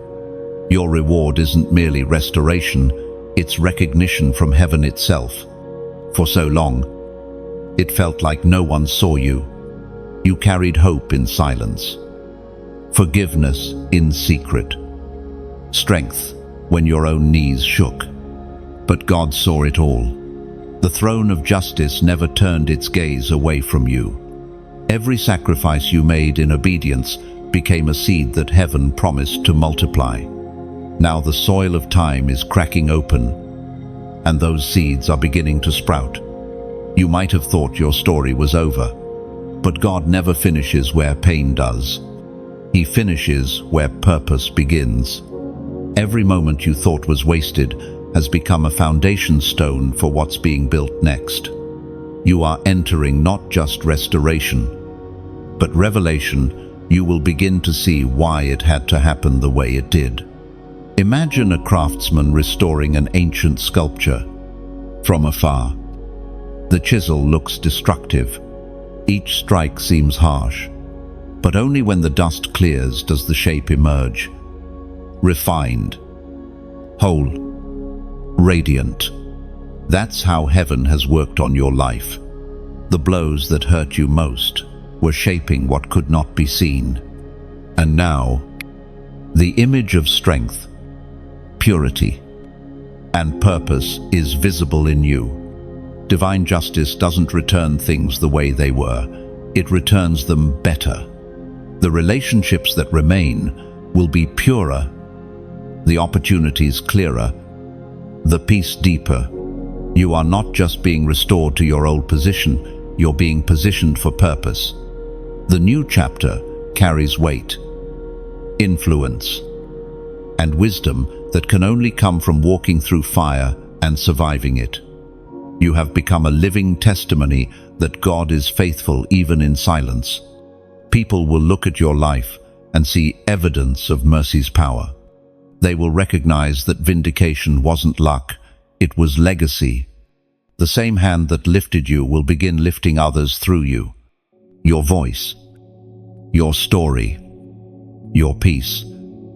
Your reward isn't merely restoration, it's recognition from heaven itself. For so long, it felt like no one saw you. You carried hope in silence, forgiveness in secret, strength when your own knees shook. But God saw it all. The throne of justice never turned its gaze away from you. Every sacrifice you made in obedience became a seed that heaven promised to multiply. Now the soil of time is cracking open, and those seeds are beginning to sprout. You might have thought your story was over, but God never finishes where pain does. He finishes where purpose begins. Every moment you thought was wasted has become a foundation stone for what's being built next. You are entering not just restoration, but revelation. You will begin to see why it had to happen the way it did. Imagine a craftsman restoring an ancient sculpture from afar. The chisel looks destructive. Each strike seems harsh, but only when the dust clears does the shape emerge. Refined, whole, radiant. That's how heaven has worked on your life. The blows that hurt you most were shaping what could not be seen. And now, the image of strength, purity, and purpose is visible in you. Divine justice doesn't return things the way they were. It returns them better. The relationships that remain will be purer, the opportunities clearer, the peace deeper. You are not just being restored to your old position, you're being positioned for purpose. The new chapter carries weight, influence, and wisdom that can only come from walking through fire and surviving it. You have become a living testimony that God is faithful even in silence. People will look at your life and see evidence of mercy's power. They will recognize that vindication wasn't luck, it was legacy. The same hand that lifted you will begin lifting others through you. Your voice, your story, your peace.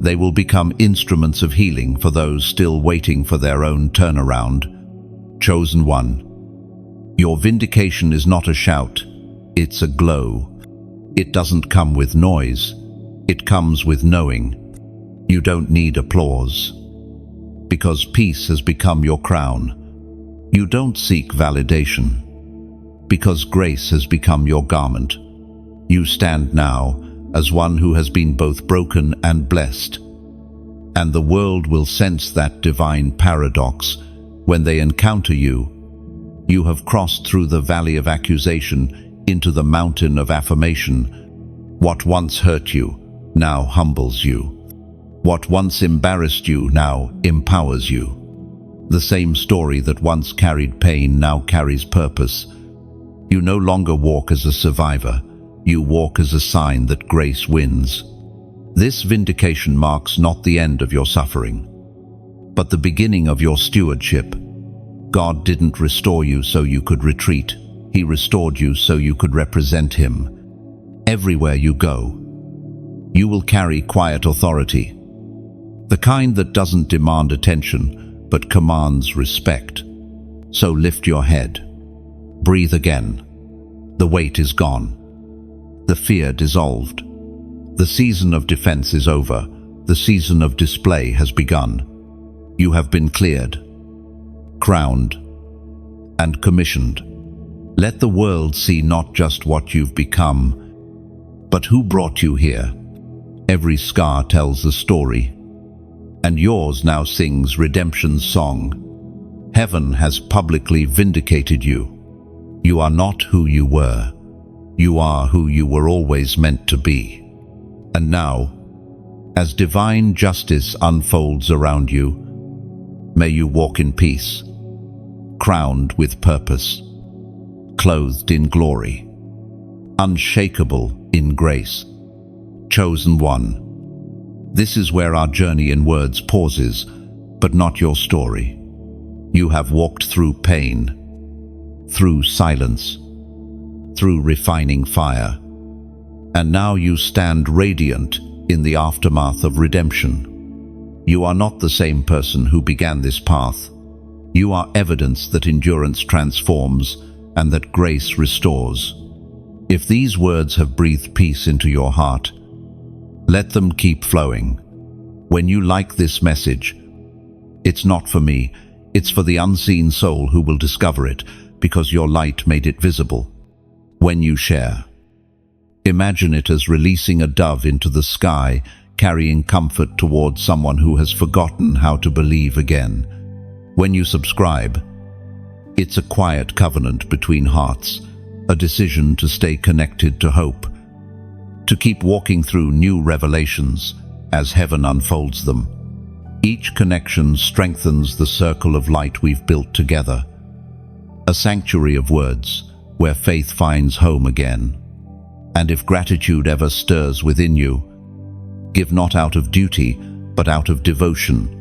They will become instruments of healing for those still waiting for their own turnaround. Chosen one. Your vindication is not a shout, it's a glow. It doesn't come with noise, it comes with knowing. You don't need applause, because peace has become your crown. You don't seek validation, because grace has become your garment. You stand now as one who has been both broken and blessed. And the world will sense that divine paradox when they encounter you. You have crossed through the valley of accusation into the mountain of affirmation. What once hurt you now humbles you. What once embarrassed you now empowers you. The same story that once carried pain now carries purpose. You no longer walk as a survivor. You walk as a sign that grace wins. This vindication marks not the end of your suffering, but the beginning of your stewardship. God didn't restore you so you could retreat. He restored you so you could represent Him. Everywhere you go, you will carry quiet authority, the kind that doesn't demand attention, but commands respect. So lift your head. Breathe again. The weight is gone. The fear dissolved. The season of defense is over. The season of display has begun. You have been cleared, crowned, and commissioned. Let the world see not just what you've become, but who brought you here. Every scar tells a story, and yours now sings redemption's song. Heaven has publicly vindicated you. You are not who you were. You are who you were always meant to be. And now, as divine justice unfolds around you, may you walk in peace, crowned with purpose, clothed in glory, unshakable in grace. Chosen one. This is where our journey in words pauses, but not your story. You have walked through pain, through silence, through refining fire, and now you stand radiant in the aftermath of redemption. You are not the same person who began this path. You are evidence that endurance transforms and that grace restores. If these words have breathed peace into your heart, let them keep flowing. When you like this message, it's not for me, it's for the unseen soul who will discover it, because your light made it visible. When you share, imagine it as releasing a dove into the sky, carrying comfort towards someone who has forgotten how to believe again. When you subscribe, it's a quiet covenant between hearts, a decision to stay connected to hope, to keep walking through new revelations as heaven unfolds them. Each connection strengthens the circle of light we've built together, a sanctuary of words where faith finds home again. And if gratitude ever stirs within you, give not out of duty, but out of devotion.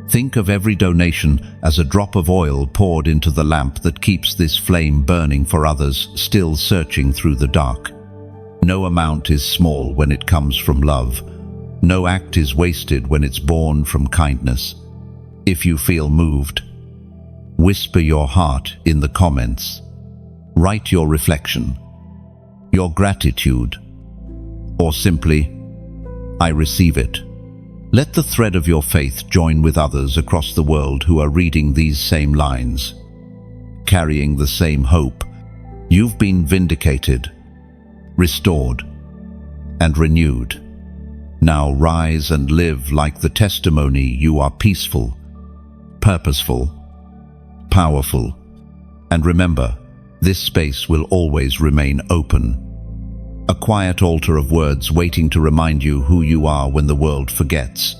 Think of every donation as a drop of oil poured into the lamp that keeps this flame burning for others still searching through the dark. No amount is small when it comes from love. No act is wasted when it's born from kindness. If you feel moved, whisper your heart in the comments. Write your reflection, your gratitude, or simply, I receive it. Let the thread of your faith join with others across the world who are reading these same lines, carrying the same hope. You've been vindicated, restored, and renewed. Now rise and live like the testimony you are peaceful, purposeful, powerful. And remember, this space will always remain open. A quiet altar of words waiting to remind you who you are when the world forgets.